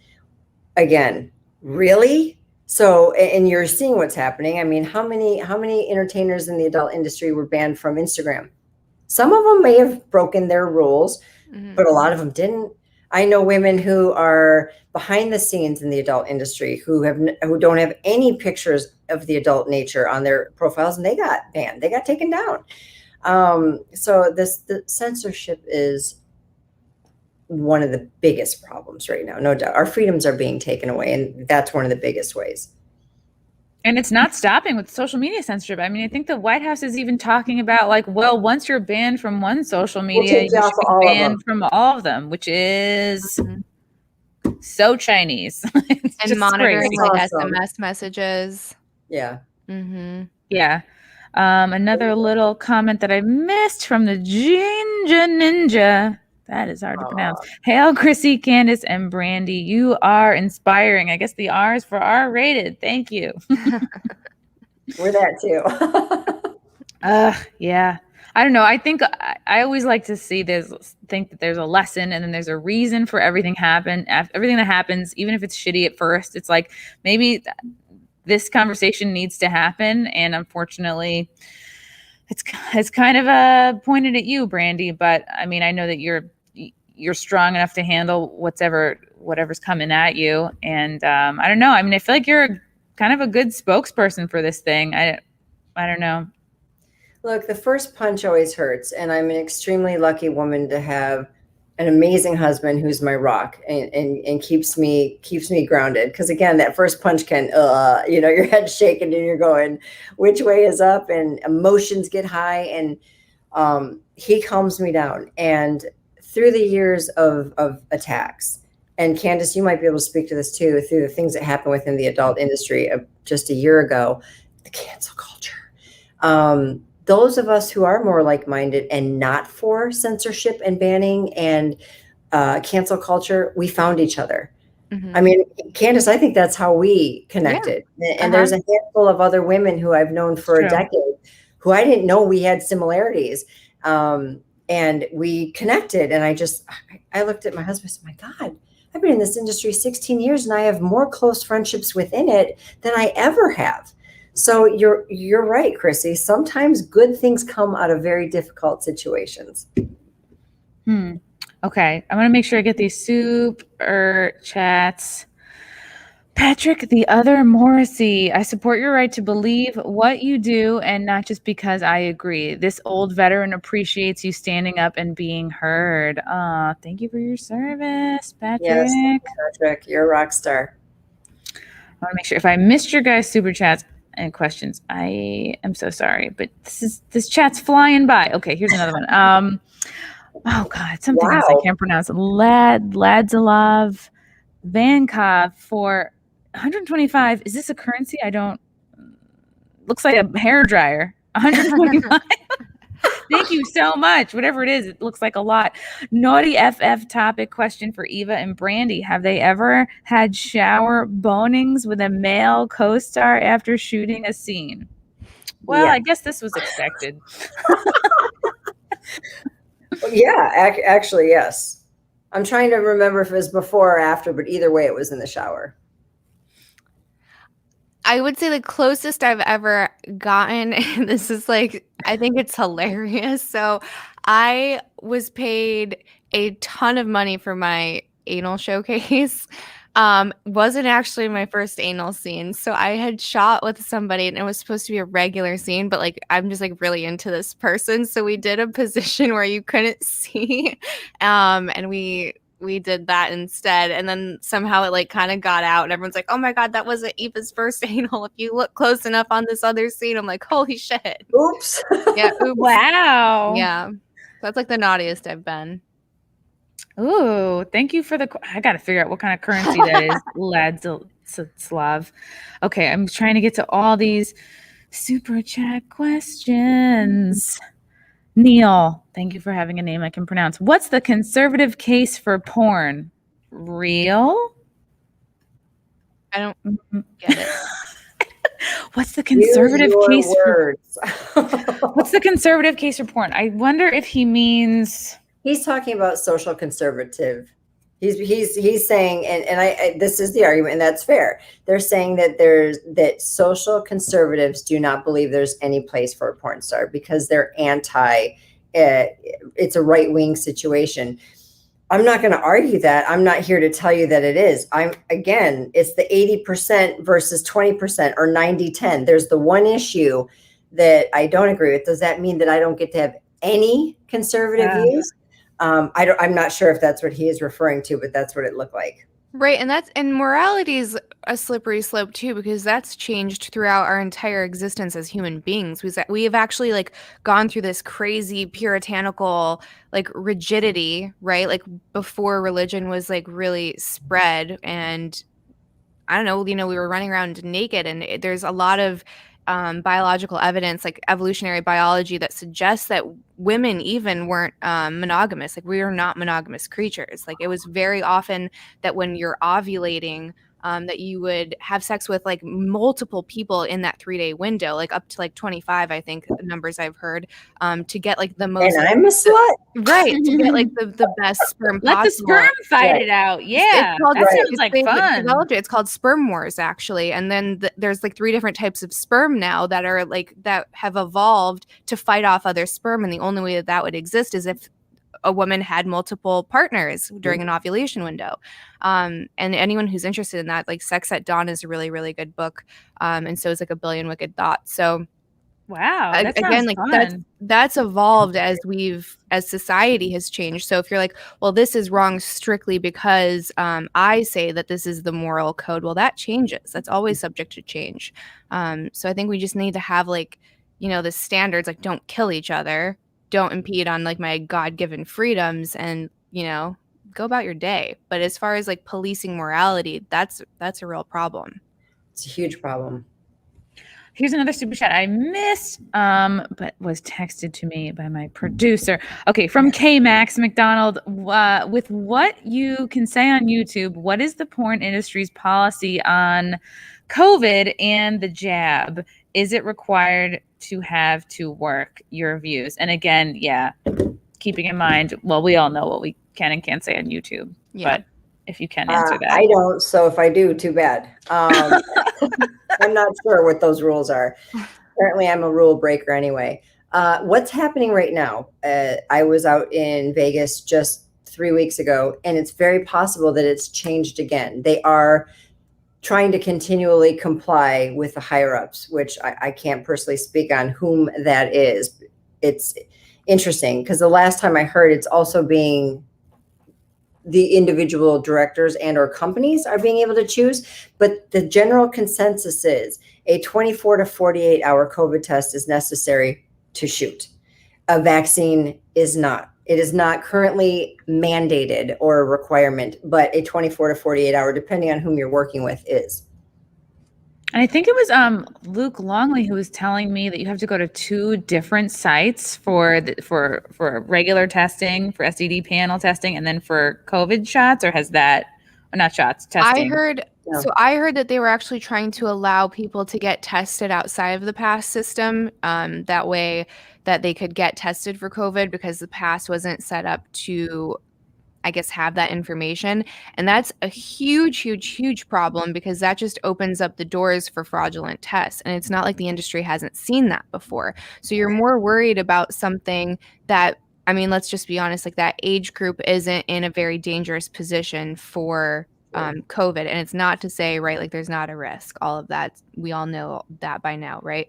again, really? So, and you're seeing what's happening. I mean, how many entertainers in the adult industry were banned from Instagram? Some of them may have broken their rules, but a lot of them didn't. I know women who are behind the scenes in the adult industry who don't have any pictures of the adult nature on their profiles, and they got banned. They got taken down. So the censorship is one of the biggest problems right now, no doubt. Our freedoms are being taken away, and that's one of the biggest ways. And it's not stopping with social media censorship. I mean, I think the White House is even talking about, like, well, once you're banned from one social media, you should be banned from all of them, which is so Chinese. And monitoring like SMS messages. Yeah. Yeah. Another little comment that I missed from the Ginger Ninja. That is hard to pronounce. Hail, Chrissy, Candice, and Brandi. You are inspiring. I guess the R is for R-rated. Thank you. We're that too. Yeah. I don't know. I think I always like to think that there's a lesson and then there's a reason for everything that happens, even if it's shitty at first. It's like maybe this conversation needs to happen, and unfortunately, it's kind of pointed at you, Brandi. But I mean, I know that you're strong enough to handle whatever's coming at you, and I don't know. I mean, I feel like you're kind of a good spokesperson for this thing. I don't know. Look, the first punch always hurts, and I'm an extremely lucky woman to have an amazing husband who's my rock and keeps me grounded. Because again, that first punch can, your head's shaking and you're going, which way is up? And emotions get high, and he calms me down. And through the years of attacks, and Candice, you might be able to speak to this too, through the things that happen within the adult industry of just a year ago, the cancel culture. Those of us who are more like-minded and not for censorship and banning and cancel culture, we found each other. I mean, Candice, I think that's how we connected. Yeah. And there's a handful of other women who I've known for a decade who I didn't know we had similarities. And we connected. And I looked at my husband and said, my God, I've been in this industry 16 years and I have more close friendships within it than I ever have. So you're right, Chrissy. Sometimes good things come out of very difficult situations. Okay. I want to make sure I get these super chats. Patrick, the other Morrissey, I support your right to believe what you do and not just because I agree. This old veteran appreciates you standing up and being heard. Thank you for your service, Patrick. Yes, Patrick, you're a rock star. I want to make sure if I missed your guys' super chats and questions, I am so sorry, but this chat's flying by. Okay, here's another one. Oh God, something else I can't pronounce. Ladzalov Vankov for 125. Is this a currency? Looks like a hair dryer. 125. Thank you so much. Whatever it is, it looks like a lot. Naughty FF topic question for Eva and Brandi. Have they ever had shower bonings with a male co-star after shooting a scene? Well, I guess this was expected. Yeah, actually, yes. I'm trying to remember if it was before or after, but either way, it was in the shower. I would say the closest I've ever gotten, and this is like, I think it's hilarious. So I was paid a ton of money for my anal showcase. Wasn't actually my first anal scene. So I had shot with somebody and it was supposed to be a regular scene, but like I'm just like really into this person. So we did a position where you couldn't see. And we did that instead. And then somehow it like kind of got out and everyone's like, oh my God, that wasn't Eva's first anal. If you look close enough on this other scene, I'm like, holy shit. Oops. Yeah. Oops. Wow. Yeah. That's like the naughtiest I've been. Ooh, thank you for I got to figure out what kind of currency that is. Ladislav. Okay, I'm trying to get to all these super chat questions. Neil, thank you for having a name I can pronounce. What's the conservative case for porn? Real? I don't get it. What's the conservative case words. What's the conservative case for porn? I wonder if he means... He's talking about social conservative. He's saying, and I this is the argument, and that's fair. They're saying that social conservatives do not believe there's any place for a porn star because they're anti. It's a right-wing situation. I'm not going to argue that. I'm not here to tell you that it is. It's the 80% versus 20% or 90-10. There's the one issue that I don't agree with. Does that mean that I don't get to have any conservative views? I'm not sure if that's what he is referring to, but that's what it looked like. Right. And morality is a slippery slope too, because that's changed throughout our entire existence as human beings. We have actually like gone through this crazy puritanical like rigidity, right? Like before religion was like really spread, and I don't know, we were running around naked, and there's a lot of biological evidence, like evolutionary biology, that suggests that women even weren't monogamous. Like we are not monogamous creatures. Like it was very often that when you're ovulating, that you would have sex with like multiple people in that 3-day window, like up to like 25, I think the numbers I've heard, to get like the most. And I'm a slut. Right, to get like the best sperm possible. Let the sperm fight it out. Yeah, that sounds like fun. It's called sperm wars, actually. And then there's like 3 different types of sperm now that are like that have evolved to fight off other sperm, and the only way that would exist is if a woman had multiple partners during an ovulation window. And anyone who's interested in that, like Sex at Dawn is a really, really good book. And so is like A Billion Wicked Thoughts. So wow, that again, like that's evolved as society has changed. So if you're like, well, this is wrong strictly because I say that this is the moral code, well, that changes. That's always subject to change. So I think we just need to have like, the standards, like don't kill each other, don't impede on like my God-given freedoms, and go about your day. But as far as like policing morality, that's a real problem. It's a huge problem. Here's another super chat I missed, but was texted to me by my producer. Okay, from K Max McDonald. With what you can say on YouTube, what is the porn industry's policy on COVID and the jab? Is it required to have to work? Your views. And again, keeping in mind, well, we all know what we can and can't say on YouTube. Yeah. But if you can answer that. I don't. So if I do, too bad. I'm not sure what those rules are. Apparently, I'm a rule breaker anyway. What's happening right now? I was out in Vegas just 3 weeks ago, and it's very possible that it's changed again. They are trying to continually comply with the higher ups, which I can't personally speak on whom that is. It's interesting because the last time I heard, it's also being the individual directors and or companies are being able to choose. But the general consensus is a 24 to 48 hour COVID test is necessary to shoot. A vaccine is not. It is not currently mandated or a requirement, but a 24 to 48 hour, depending on whom you're working with, is. And I think it was Luke Longley who was telling me that you have to go to 2 different sites for regular testing, for STD panel testing, and then for COVID shots, or has that, or not shots, testing? I heard that they were actually trying to allow people to get tested outside of the pass system. That way that they could get tested for COVID, because the pass wasn't set up to, I guess, have that information. And that's a huge, huge, huge problem, because that just opens up the doors for fraudulent tests. And it's not like the industry hasn't seen that before. So you're more worried about something that, I mean, let's just be honest, like that age group isn't in a very dangerous position for COVID. And it's not to say, right, like there's not a risk, all of that. We all know that by now, right?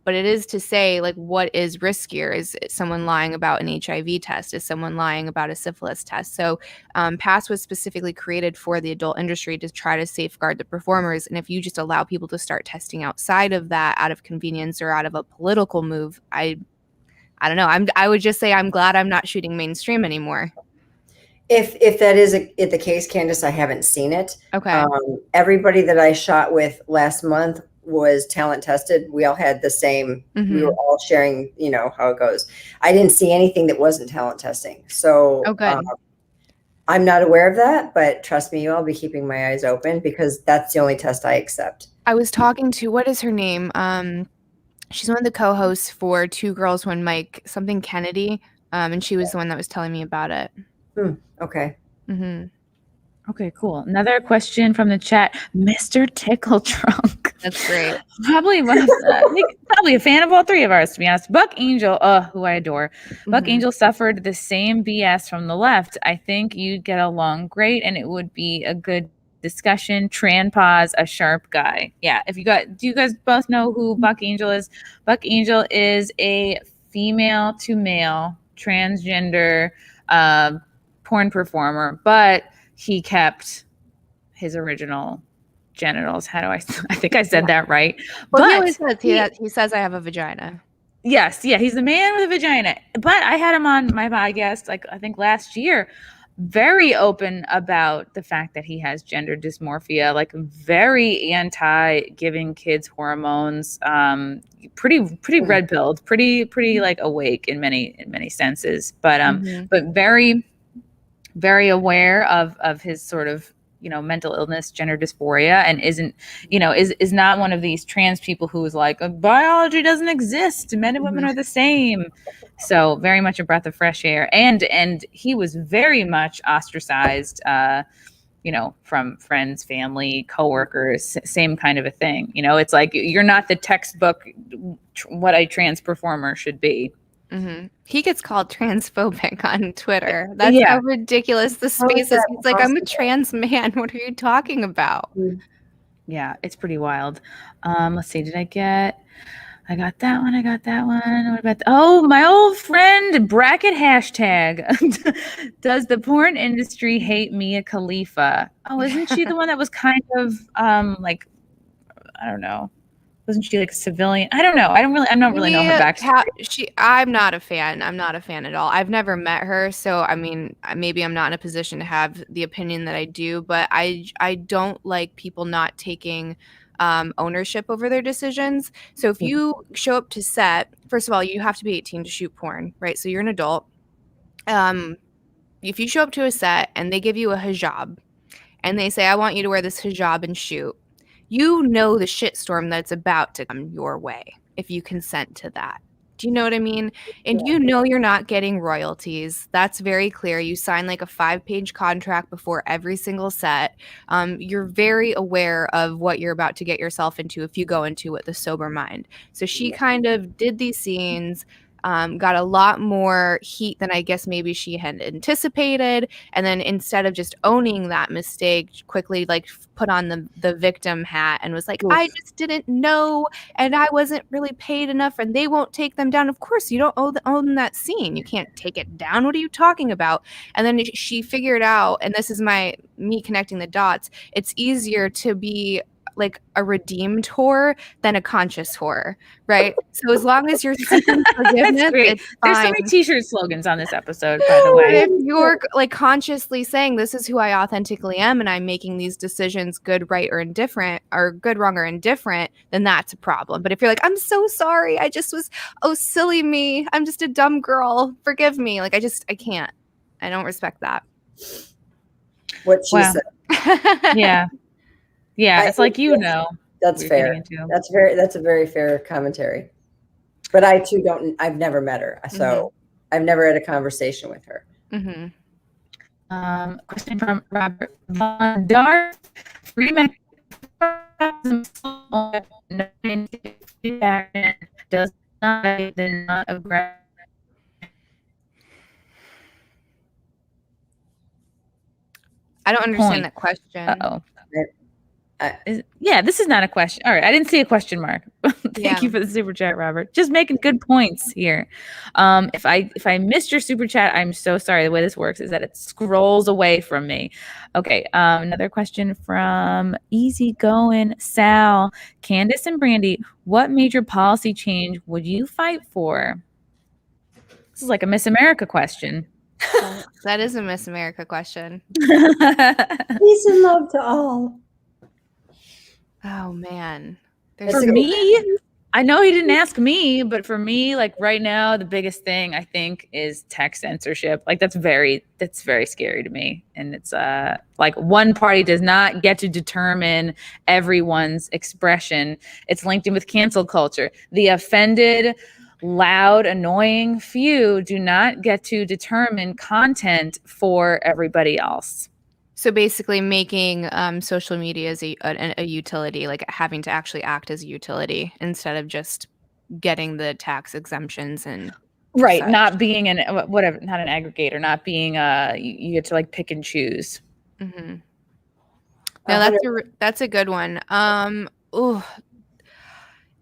But it is to say, like, what is riskier? Is someone lying about an HIV test? Is someone lying about a syphilis test? So PASS was specifically created for the adult industry to try to safeguard the performers. And if you just allow people to start testing outside of that, out of convenience or out of a political move, I don't know. I would just say I'm glad I'm not shooting mainstream anymore. If that is the case, Candice, I haven't seen it. Okay. Everybody that I shot with last month was talent tested. We all had the same, we were all sharing, how it goes. I didn't see anything that wasn't talent testing. So I'm not aware of that, but trust me, I'll be keeping my eyes open because that's the only test I accept. I was talking to, what is her name? She's one of the co-hosts for Two Girls, One Mic, something Kennedy. And she was the one that was telling me about it. Okay. Okay, cool. Another question from the chat, Mr. Tickle Trunk. That's great. Probably probably a fan of all three of ours, to be honest. Buck Angel, who I adore. Buck Angel suffered the same BS from the left. I think you'd get along great, and it would be a good discussion. Tranpause, a sharp guy. Yeah. Do you guys both know who Buck Angel is? Buck Angel is a female to male transgender porn performer, but he kept his original genitals. I think I said that right. Well, he always says he says I have a vagina. Yes, yeah, he's a man with a vagina. But I had him on my podcast, I think last year, very open about the fact that he has gender dysmorphia, very anti giving kids hormones, pretty red pilled, pretty awake in many senses, but very, very aware of his sort of mental illness, gender dysphoria, and is not one of these trans people who's like, biology doesn't exist, men and women are the same. So very much a breath of fresh air, and he was very much ostracized from friends, family, coworkers, same kind of a thing. It's like, you're not the textbook what a trans performer should be. He gets called transphobic on Twitter. That's how ridiculous the space is. He's like, I'm a trans man. What are you talking about? Yeah, it's pretty wild. Let's see. I got that one. What about my old friend bracket hashtag. Does the porn industry hate Mia Khalifa? Oh, isn't she the one that was kind of I don't know. Wasn't she like a civilian? I don't know. I'm not really know her backstory. I'm not a fan. I'm not a fan at all. I've never met her, so I mean, maybe I'm not in a position to have the opinion that I do. But I don't like people not taking ownership over their decisions. So if you show up to set, first of all, you have to be 18 to shoot porn, right? So you're an adult. If you show up to a set and they give you a hijab, and they say, I want you to wear this hijab and shoot, you know the shitstorm that's about to come your way if you consent to that. Do you know what I mean? And you know you're not getting royalties. That's very clear. You sign like a 5-page contract before every single set. You're very aware of what you're about to get yourself into if you go into it with a sober mind. So she kind of did these scenes, got a lot more heat than I guess maybe she had anticipated. And then instead of just owning that mistake, quickly put on the victim hat and was like, I just didn't know, and I wasn't really paid enough, and they won't take them down. Of course, you don't own that scene. You can't take it down. What are you talking about? And then she figured out, and this is me connecting the dots, it's easier to be like a redeemed whore than a conscious whore, right? So as long as you're seeking forgiveness, it's fine. There's so many t-shirt slogans on this episode, by the way. If you're consciously saying this is who I authentically am and I'm making these decisions good, right, or indifferent, or good, wrong, or indifferent, then that's a problem. But if you're like, I'm so sorry, I just was, silly me, I'm just a dumb girl, forgive me, I can't. I don't respect that. What she said. Yeah, it's like, that's fair. That's a very fair commentary. But I too I've never met her, so I've never had a conversation with her. Question from Robert Von Darth. Freeman does not aggressive. I don't understand point. that question. Uh-oh. Yeah, this is not a question. All right, I didn't see a question mark. Thank you for the super chat, Robert. Just making good points here. If I missed your super chat, I'm so sorry. The way this works is that it scrolls away from me. Okay, another question from Easygoing Sal. Candice and Brandi, what major policy change would you fight for? This is like a Miss America question. That is a Miss America question. Peace and love to all. Oh man. For me, I know he didn't ask me, but for me, like right now, the biggest thing I think is tech censorship. Like that's very scary to me. And it's like one party does not get to determine everyone's expression. It's linked in with cancel culture. The offended, loud, annoying few do not get to determine content for everybody else. So basically making social media as a utility, like having to actually act as a utility instead of just getting the tax exemptions and right, such. not being not an aggregator, not being you get to like pick and choose. Mm-hmm. No, that's a good one.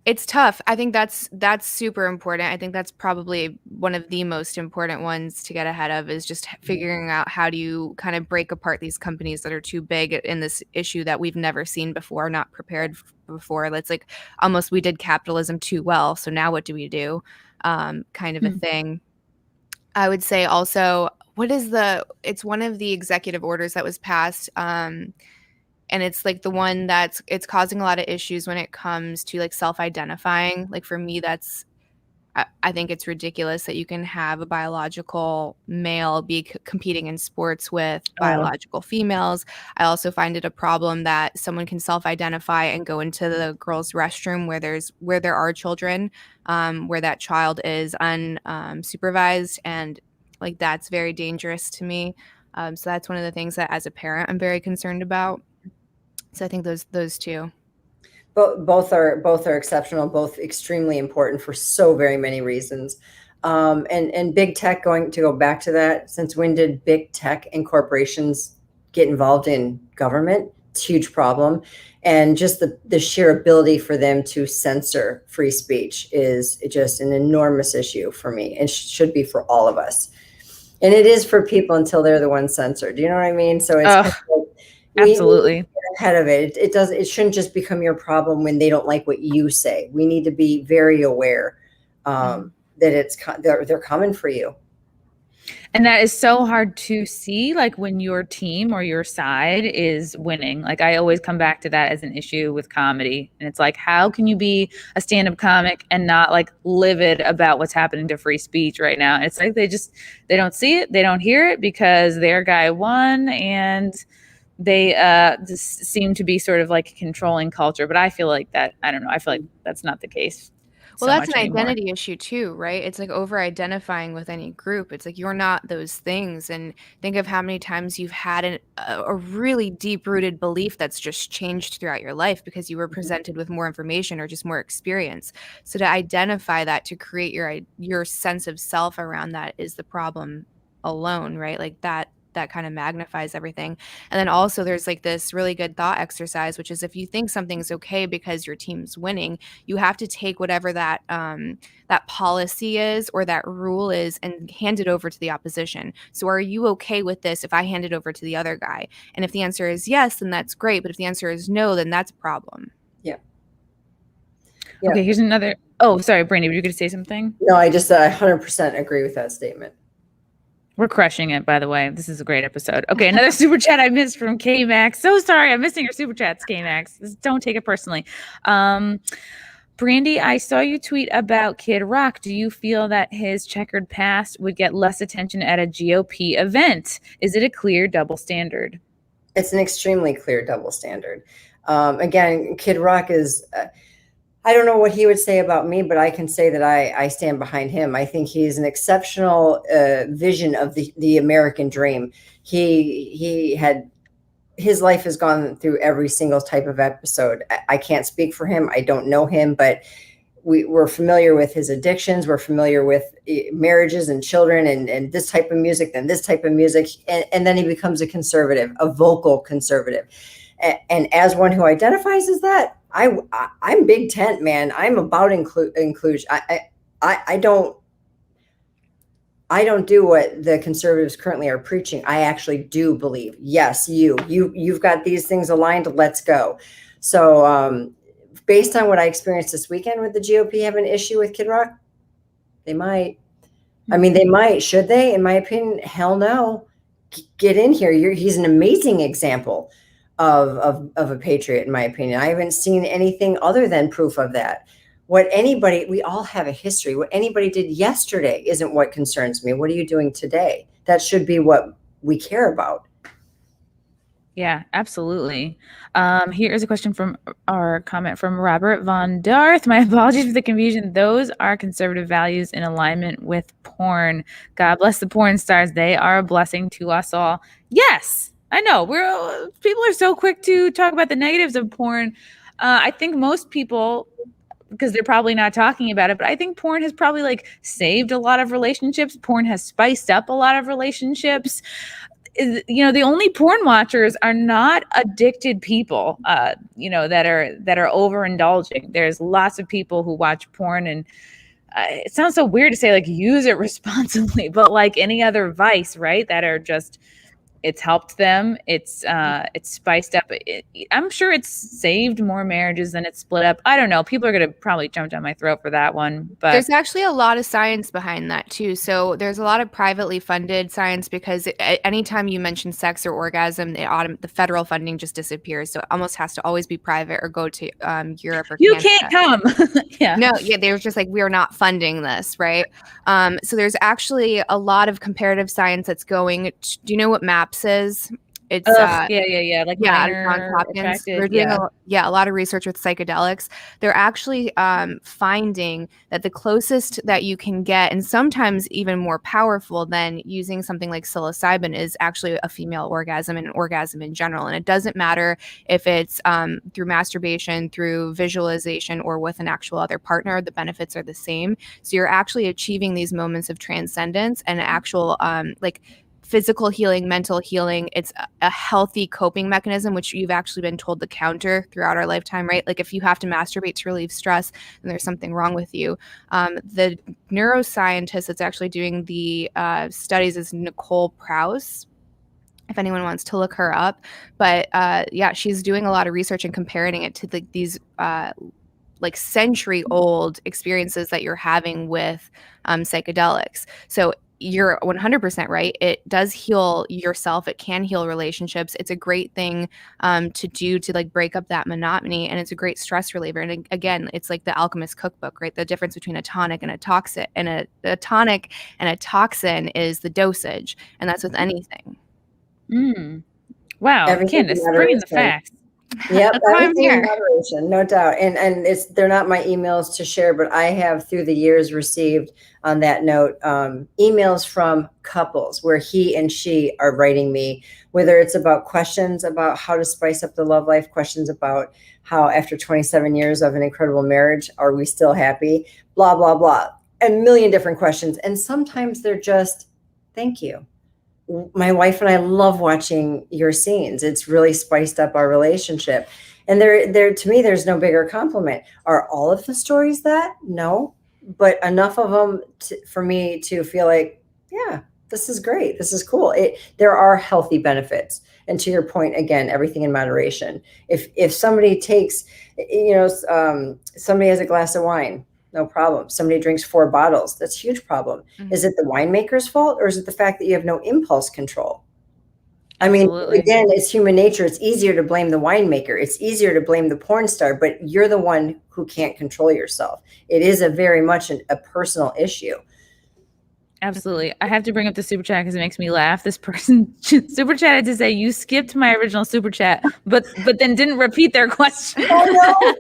It's tough. I think that's super important. I think that's probably one of the most important ones to get ahead of is just figuring out how do you kind of break apart these companies that are too big in this issue that we've never seen before, not prepared before. It's like almost we did capitalism too well. So now what do we do? Kind of a thing. I would say also, it's one of the executive orders that was passed. And it's like the one it's causing a lot of issues when it comes to like self-identifying. Like for me, I think it's ridiculous that you can have a biological male be competing in sports with biological females. I also find it a problem that someone can self-identify and go into the girls' restroom where there are children, where that child is unsupervised, and like that's very dangerous to me. So that's one of the things that as a parent I'm very concerned about. So I think those two. Both are exceptional, both extremely important for so very many reasons. And big tech, to go back to that, since when did big tech and corporations get involved in government? It's a huge problem. And just the sheer ability for them to censor free speech is just an enormous issue for me, and should be for all of us. And it is for people until they're the ones censored. Do you know what I mean? So it's absolutely ahead of it. It shouldn't just become your problem when they don't like what you say. We need to be very aware that they're coming for you. And that is so hard to see, like when your team or your side is winning. Like I always come back to that as an issue with comedy. And it's like, how can you be a stand-up comic and not like livid about what's happening to free speech right now? It's like they don't see it, they don't hear it because their guy won, and they just seem to be sort of like controlling culture. But I feel like that, I don't know, I feel like that's not the case. Well, that's an identity issue too, right? It's like over-identifying with any group. It's like you're not those things. And think of how many times you've had a really deep-rooted belief that's just changed throughout your life because you were presented with more information or just more experience. So to identify that, to create your sense of self around that is the problem alone, right? Like that kind of magnifies everything. And then also there's like this really good thought exercise, which is if you think something's okay because your team's winning, you have to take whatever that policy is or that rule is and hand it over to the opposition. So are you okay with this if I hand it over to the other guy? And if the answer is yes, then that's great. But if the answer is no, then that's a problem. Yeah. Okay, here's another. Oh, sorry, Brandi, were you going to say something? No, I just 100% agree with that statement. We're crushing it, by the way. This is a great episode. Okay, another super chat I missed from K-Max. So sorry, I'm missing your super chats, K-Max. Don't take it personally. Brandi, I saw you tweet about Kid Rock. Do you feel that his checkered past would get less attention at a GOP event? Is it a clear double standard? It's an extremely clear double standard. Again, Kid Rock is... I don't know what he would say about me, but I can say that I stand behind him. I think he's an exceptional vision of the American dream. His life has gone through every single type of episode. I can't speak for him. I don't know him, but we're familiar with his addictions. We're familiar with marriages and children and this type of music, then this type of music. And then he becomes a conservative, a vocal conservative. And as one who identifies as that, I'm big tent, man. I'm about inclusion. I don't do what the conservatives currently are preaching. I actually do believe, yes, you've got these things aligned. Let's go. So based on what I experienced this weekend with the GOP having an issue with Kid Rock, they might. I mean, they might. Should they? In my opinion, hell no. Get in here. He's an amazing example of a patriot, in my opinion. I haven't seen anything other than proof of that. We all have a history. What anybody did yesterday isn't what concerns me. What are you doing today? That should be what we care about. Yeah, absolutely. Here is a question from our comment from Robert Von Darth. My apologies for the confusion. Those are conservative values in alignment with porn. God bless the porn stars. They are a blessing to us all. Yes, I know. People are so quick to talk about the negatives of porn. I think most people, because they're probably not talking about it, but I think porn has probably like saved a lot of relationships. Porn has spiced up a lot of relationships. You know, the only porn watchers are not addicted people, you know, that are overindulging. There's lots of people who watch porn, and it sounds so weird to say like use it responsibly, but like any other vice, right? That are just, it's helped them. It's spiced up. I'm sure it's saved more marriages than it's split up. I don't know. People are going to probably jump down my throat for that one. But there's actually a lot of science behind that too. So there's a lot of privately funded science because anytime you mention sex or orgasm, the federal funding just disappears. So it almost has to always be private or go to Europe or you Canada. Can't come. Yeah. No, yeah, they were just like, we are not funding this, right? So there's actually a lot of comparative science that's going. Do you know what MAPS is? It's yeah. Like Johns Hopkins. They're doing a lot of research with psychedelics. They're actually finding that the closest that you can get, and sometimes even more powerful than using something like psilocybin, is actually a female orgasm and an orgasm in general. And it doesn't matter if it's through masturbation, through visualization, or with an actual other partner. The benefits are the same. So you're actually achieving these moments of transcendence and actual like physical healing, mental healing. It's a healthy coping mechanism, which you've actually been told to counter throughout our lifetime, right? Like if you have to masturbate to relieve stress, then there's something wrong with you. The neuroscientist that's actually doing the studies is Nicole Prouse, if anyone wants to look her up. But yeah, she's doing a lot of research and comparing it to these like century-old experiences that you're having with psychedelics. So you're 100% right. It does heal yourself. It can heal relationships. It's a great thing to do to like break up that monotony, and it's a great stress reliever. And again, it's like the alchemist cookbook, right? The difference between a tonic and a toxin, and a tonic and a toxin is the dosage, and that's with anything. Wow, Candice, bringing the facts. Yep, that's why I'm here. Moderation, no doubt. And they're not my emails to share, but I have through the years received, on that note, emails from couples where he and she are writing me, whether it's about questions about how to spice up the love life, questions about how after 27 years of an incredible marriage, are we still happy, blah, blah, blah, a million different questions. And sometimes they're just, thank you. My wife and I love watching your scenes. It's really spiced up our relationship. And there to me, there's no bigger compliment. Are all of the stories that? No, but enough of them for me to feel like, yeah, this is great. This is cool. There are healthy benefits. And to your point, again, everything in moderation. If somebody takes, somebody has a glass of wine, no problem. Somebody drinks 4 bottles. That's a huge problem. Mm-hmm. Is it the winemaker's fault, or is it the fact that you have no impulse control? Absolutely. I mean, again, it's human nature. It's easier to blame the winemaker. It's easier to blame the porn star, but you're the one who can't control yourself. It is a very much a personal issue. Absolutely. I have to bring up the super chat because it makes me laugh. This person super chatted to say you skipped my original super chat, but then didn't repeat their question. Oh,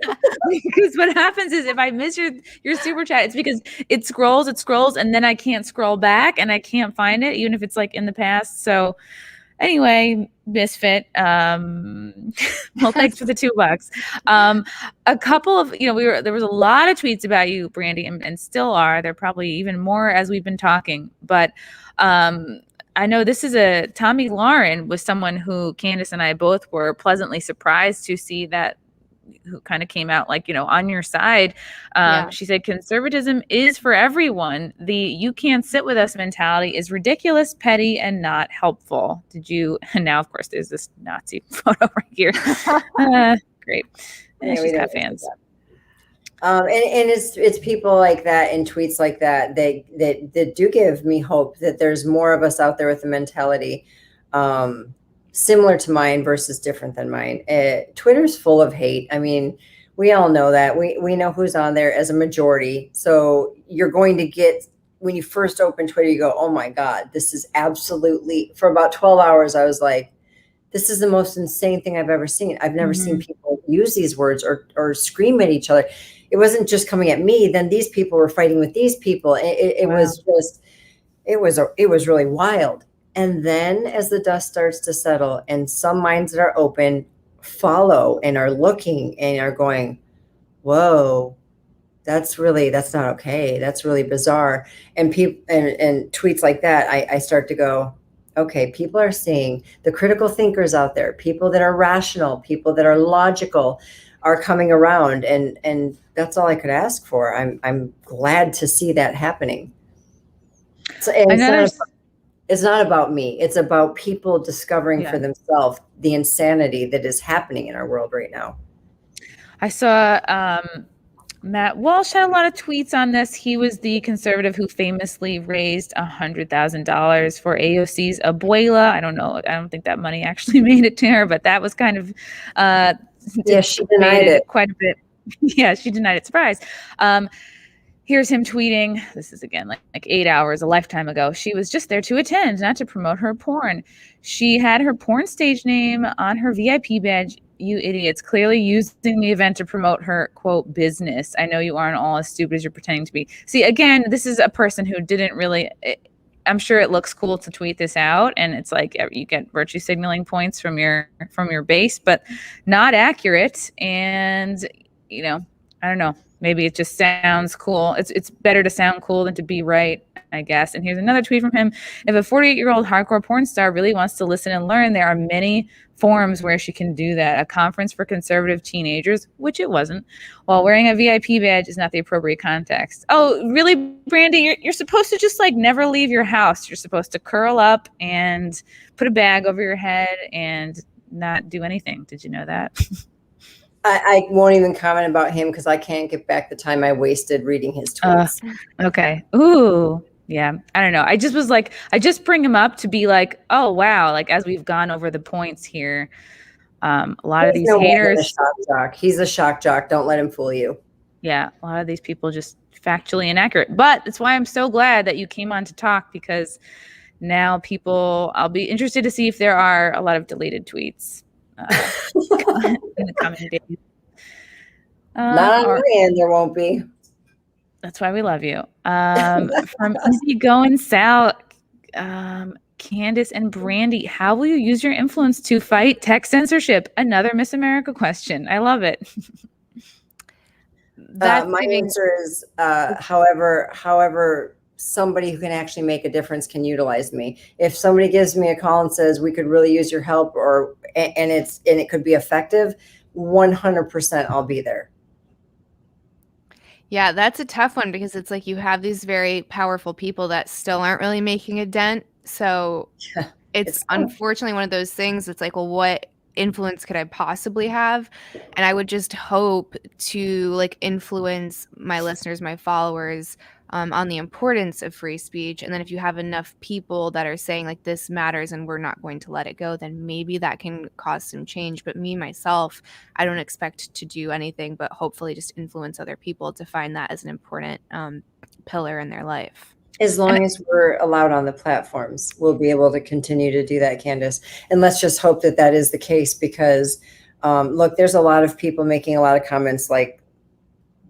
no. Because what happens is if I miss your super chat, it's because it scrolls, and then I can't scroll back and I can't find it, even if it's like in the past. So Anyway, misfit. Well, thanks for the $2. A couple of, there was a lot of tweets about you, Brandi, and still are. There probably even more as we've been talking. But I know this is Tommy Lauren was someone who Candice and I both were pleasantly surprised to see that, who kind of came out like, on your side. She said, conservatism is for everyone. The you can't sit with us mentality is ridiculous, petty, and not helpful. And now, of course, there's this Nazi photo right here. Great. She's got fans. And it's people like that and tweets like that that do give me hope that there's more of us out there with the mentality similar to mine versus different than mine. Twitter's full of hate. I mean, we all know that. We know who's on there as a majority. So you're going to get, when you first open Twitter, you go, oh my God, this is absolutely, for about 12 hours, I was like, this is the most insane thing I've ever seen. I've never seen people use these words or scream at each other. It wasn't just coming at me. Then these people were fighting with these people. It was really wild. And then as the dust starts to settle and some minds that are open follow and are looking and are going, whoa, that's not okay. That's really bizarre. And people and tweets like that, I start to go, okay, people are seeing the critical thinkers out there, people that are rational, people that are logical are coming around. And that's all I could ask for. I'm glad to see that happening. So it's not about me. It's about people discovering for themselves the insanity that is happening in our world right now. I saw Matt Walsh had a lot of tweets on this. He was the conservative who famously raised $100,000 for AOC's abuela. I don't know. I don't think that money actually made it to her, but that was kind of she denied it quite a bit. Yeah, she denied it. Surprise. Here's him tweeting. This is again like 8 hours, a lifetime ago. She was just there to attend, not to promote her porn. She had her porn stage name on her VIP badge. You idiots, clearly using the event to promote her, quote, business. I know you aren't all as stupid as you're pretending to be. See, again, this is a person who didn't really, I'm sure it looks cool to tweet this out. And it's like you get virtue signaling points from your base, but not accurate. And, I don't know. Maybe it just sounds cool. It's better to sound cool than to be right, I guess. And here's another tweet from him. If a 48-year-old hardcore porn star really wants to listen and learn, there are many forums where she can do that. A conference for conservative teenagers, which it wasn't, while wearing a VIP badge is not the appropriate context. Oh, really, Brandi? You're supposed to just like never leave your house. You're supposed to curl up and put a bag over your head and not do anything. Did you know that? I won't even comment about him because I can't get back the time I wasted reading his tweets. Okay. Ooh. Yeah. I don't know. I just was like, I just bring him up to be like, oh, wow. Like, as we've gone over the points here, a lot of these haters. He's a shock jock. Don't let him fool you. Yeah. A lot of these people just factually inaccurate. But that's why I'm so glad that you came on to talk, because now I'll be interested to see if there are a lot of deleted tweets. In the coming days. Not on my end, there won't be. That's why we love you. From Easy Going Sal, Candice and Brandi, how will you use your influence to fight tech censorship? Another Miss America question. I love it. My answer is, however somebody who can actually make a difference can utilize me. If somebody gives me a call and says we could really use your help, and it could be effective, 100% I'll be there. Yeah, that's a tough one, because it's like you have these very powerful people that still aren't really making a dent. So it's unfortunately one of those things. It's like, well, what influence could I possibly have? And I would just hope to like influence my listeners, my followers, on the importance of free speech. And then if you have enough people that are saying like this matters and we're not going to let it go, then maybe that can cause some change. But me, myself, I don't expect to do anything but hopefully just influence other people to find that as an important pillar in their life. As long as we're allowed on the platforms, we'll be able to continue to do that, Candice. And let's just hope that that is the case, because look, there's a lot of people making a lot of comments like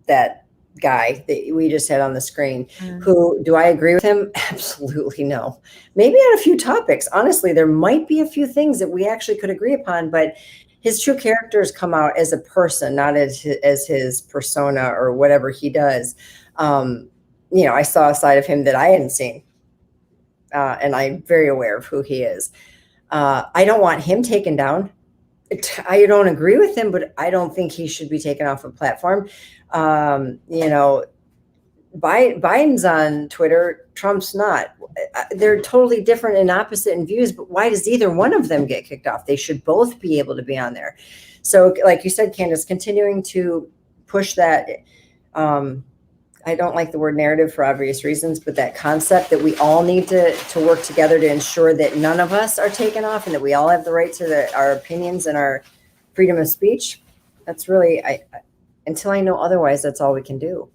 that guy that we just had on the screen. Who, do I agree with him? Absolutely no. Maybe on a few topics. Honestly, there might be a few things that we actually could agree upon, but his true characters come out as a person, not as his persona or whatever he does. I saw a side of him that I hadn't seen, and I'm very aware of who he is. I don't want him taken down. I don't agree with him, but I don't think he should be taken off a platform. Biden's on Twitter, Trump's not. They're totally different and opposite in views, but why does either one of them get kicked off? They should both be able to be on there. So like you said, Candice, continuing to push that. I don't like the word narrative for obvious reasons, but that concept that we all need to work together to ensure that none of us are taken off and that we all have the right to our opinions and our freedom of speech. That's really, until I know otherwise, that's all we can do.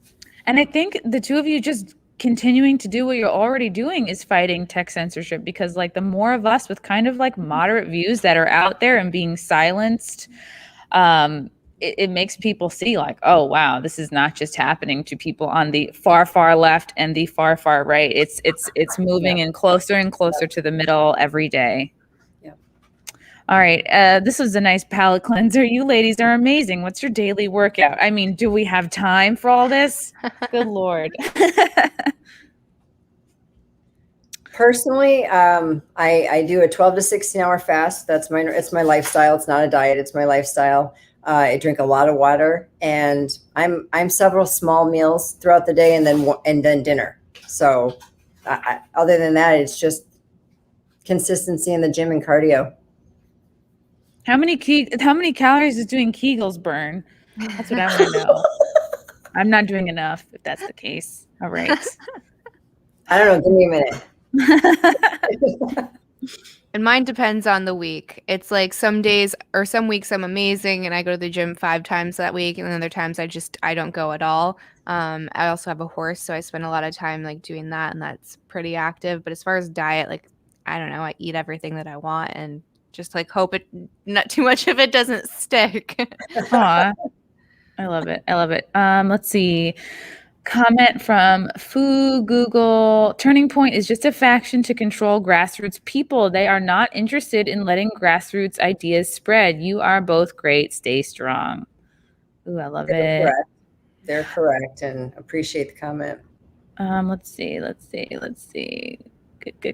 And I think the two of you just continuing to do what you're already doing is fighting tech censorship, because like the more of us with kind of like moderate views that are out there and being silenced, it makes people see like, oh, wow, this is not just happening to people on the far, far left and the far, far right. It's moving in closer and closer to the middle every day. All right. This was a nice palate cleanser. You ladies are amazing. What's your daily workout? I mean, do we have time for all this? Good Lord. Personally, I do a 12 to 16 hour fast. It's my lifestyle. It's not a diet. It's my lifestyle. I drink a lot of water, and I'm several small meals throughout the day, and then dinner. So other than that, it's just consistency in the gym and cardio. How many calories is doing Kegels burn? That's what I want to know. I'm not doing enough, if that's the case. All right. I don't know. Give me a minute. And mine depends on the week. It's like some days or some weeks I'm amazing and I go to the gym 5 times that week, and then other times I don't go at all. I also have a horse, so I spend a lot of time like doing that, and that's pretty active. But as far as diet, like I don't know, I eat everything that I want and just like hope not too much of it doesn't stick. Aw, I love it. Let's see. Comment from Google. Turning Point is just a faction to control grassroots people. They are not interested in letting grassroots ideas spread. You are both great. Stay strong. Ooh, I love it. Correct. They're correct, and appreciate the comment. Let's see.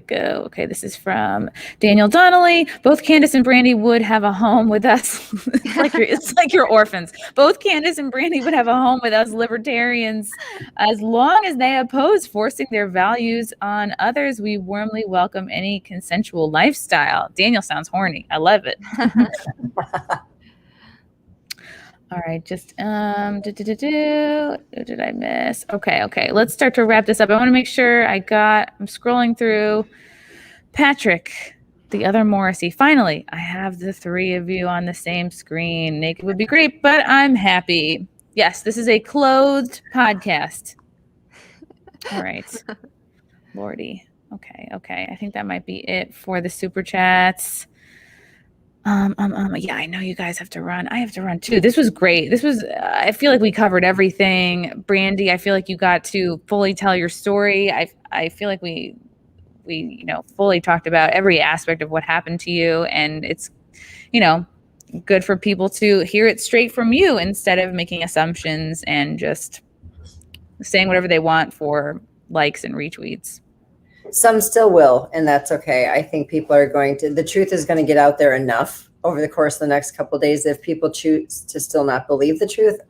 Go. Okay, this is from Daniel Donnelly. Both Candice and Brandi would have a home with us. It's like you're orphans. Both Candice and Brandi would have a home with us libertarians. As long as they oppose forcing their values on others, we warmly welcome any consensual lifestyle. Daniel sounds horny. I love it. All right, just what did I miss? Okay. Let's start to wrap this up. I want to make sure I'm scrolling through. Patrick, the other Morrissey. Finally, I have the 3 of you on the same screen. Naked would be great, but I'm happy. Yes, this is a clothed podcast. All right. Lordy. Okay. I think that might be it for the super chats. Yeah, I know you guys have to run. I have to run too. This was great. I feel like we covered everything. Brandi, I feel like you got to fully tell your story. I feel like we fully talked about every aspect of what happened to you, and it's, good for people to hear it straight from you instead of making assumptions and just saying whatever they want for likes and retweets. Some still will, and that's okay. I think people are the truth is going to get out there enough over the course of the next couple of days. If people choose to still not believe the truth,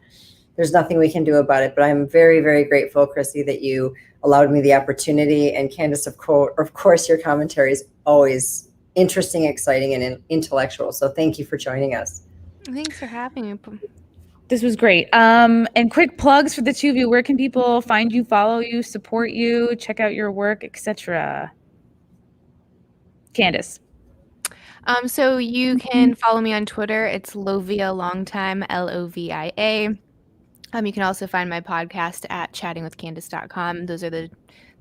there's nothing we can do about it. But I'm very, very grateful, Chrissy, that you allowed me the opportunity. And Candice, of course, your commentary is always interesting, exciting, and intellectual. So thank you for joining us. Thanks for having me. This was great. And quick plugs for the 2 of you. Where can people find you, follow you, support you, check out your work, etc.? Candice. So you can follow me on Twitter. It's Lovia Longtime, Lovia. You can also find my podcast at chattingwithcandice.com. Those are the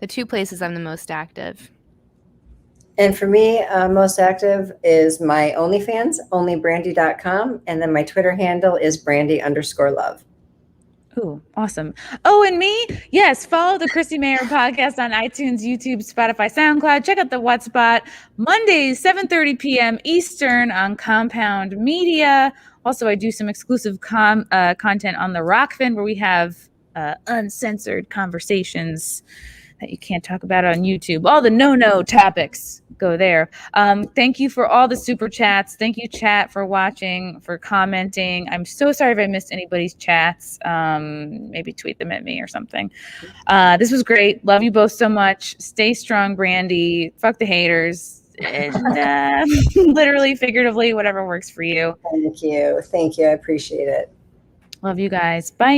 2 places I'm the most active. And for me, most active is my OnlyFans, onlybrandi.com. And then my Twitter handle is Brandi_Love. Oh, awesome. Oh, and me? Yes, follow the Chrissie Mayr podcast on iTunes, YouTube, Spotify, SoundCloud. Check out the What Spot Mondays, 7:30 p.m. Eastern on Compound Media. Also, I do some exclusive content on the Rockfin where we have uncensored conversations that you can't talk about on YouTube. All the no topics go there. Thank you for all the super chats. Thank you, chat, for watching, for commenting. I'm so sorry if I missed anybody's chats. Maybe tweet them at me or something. This was great. Love you both so much. Stay strong, Brandi. Fuck the haters. And literally, figuratively, whatever works for you. Thank you. I appreciate it. Love you guys. Bye.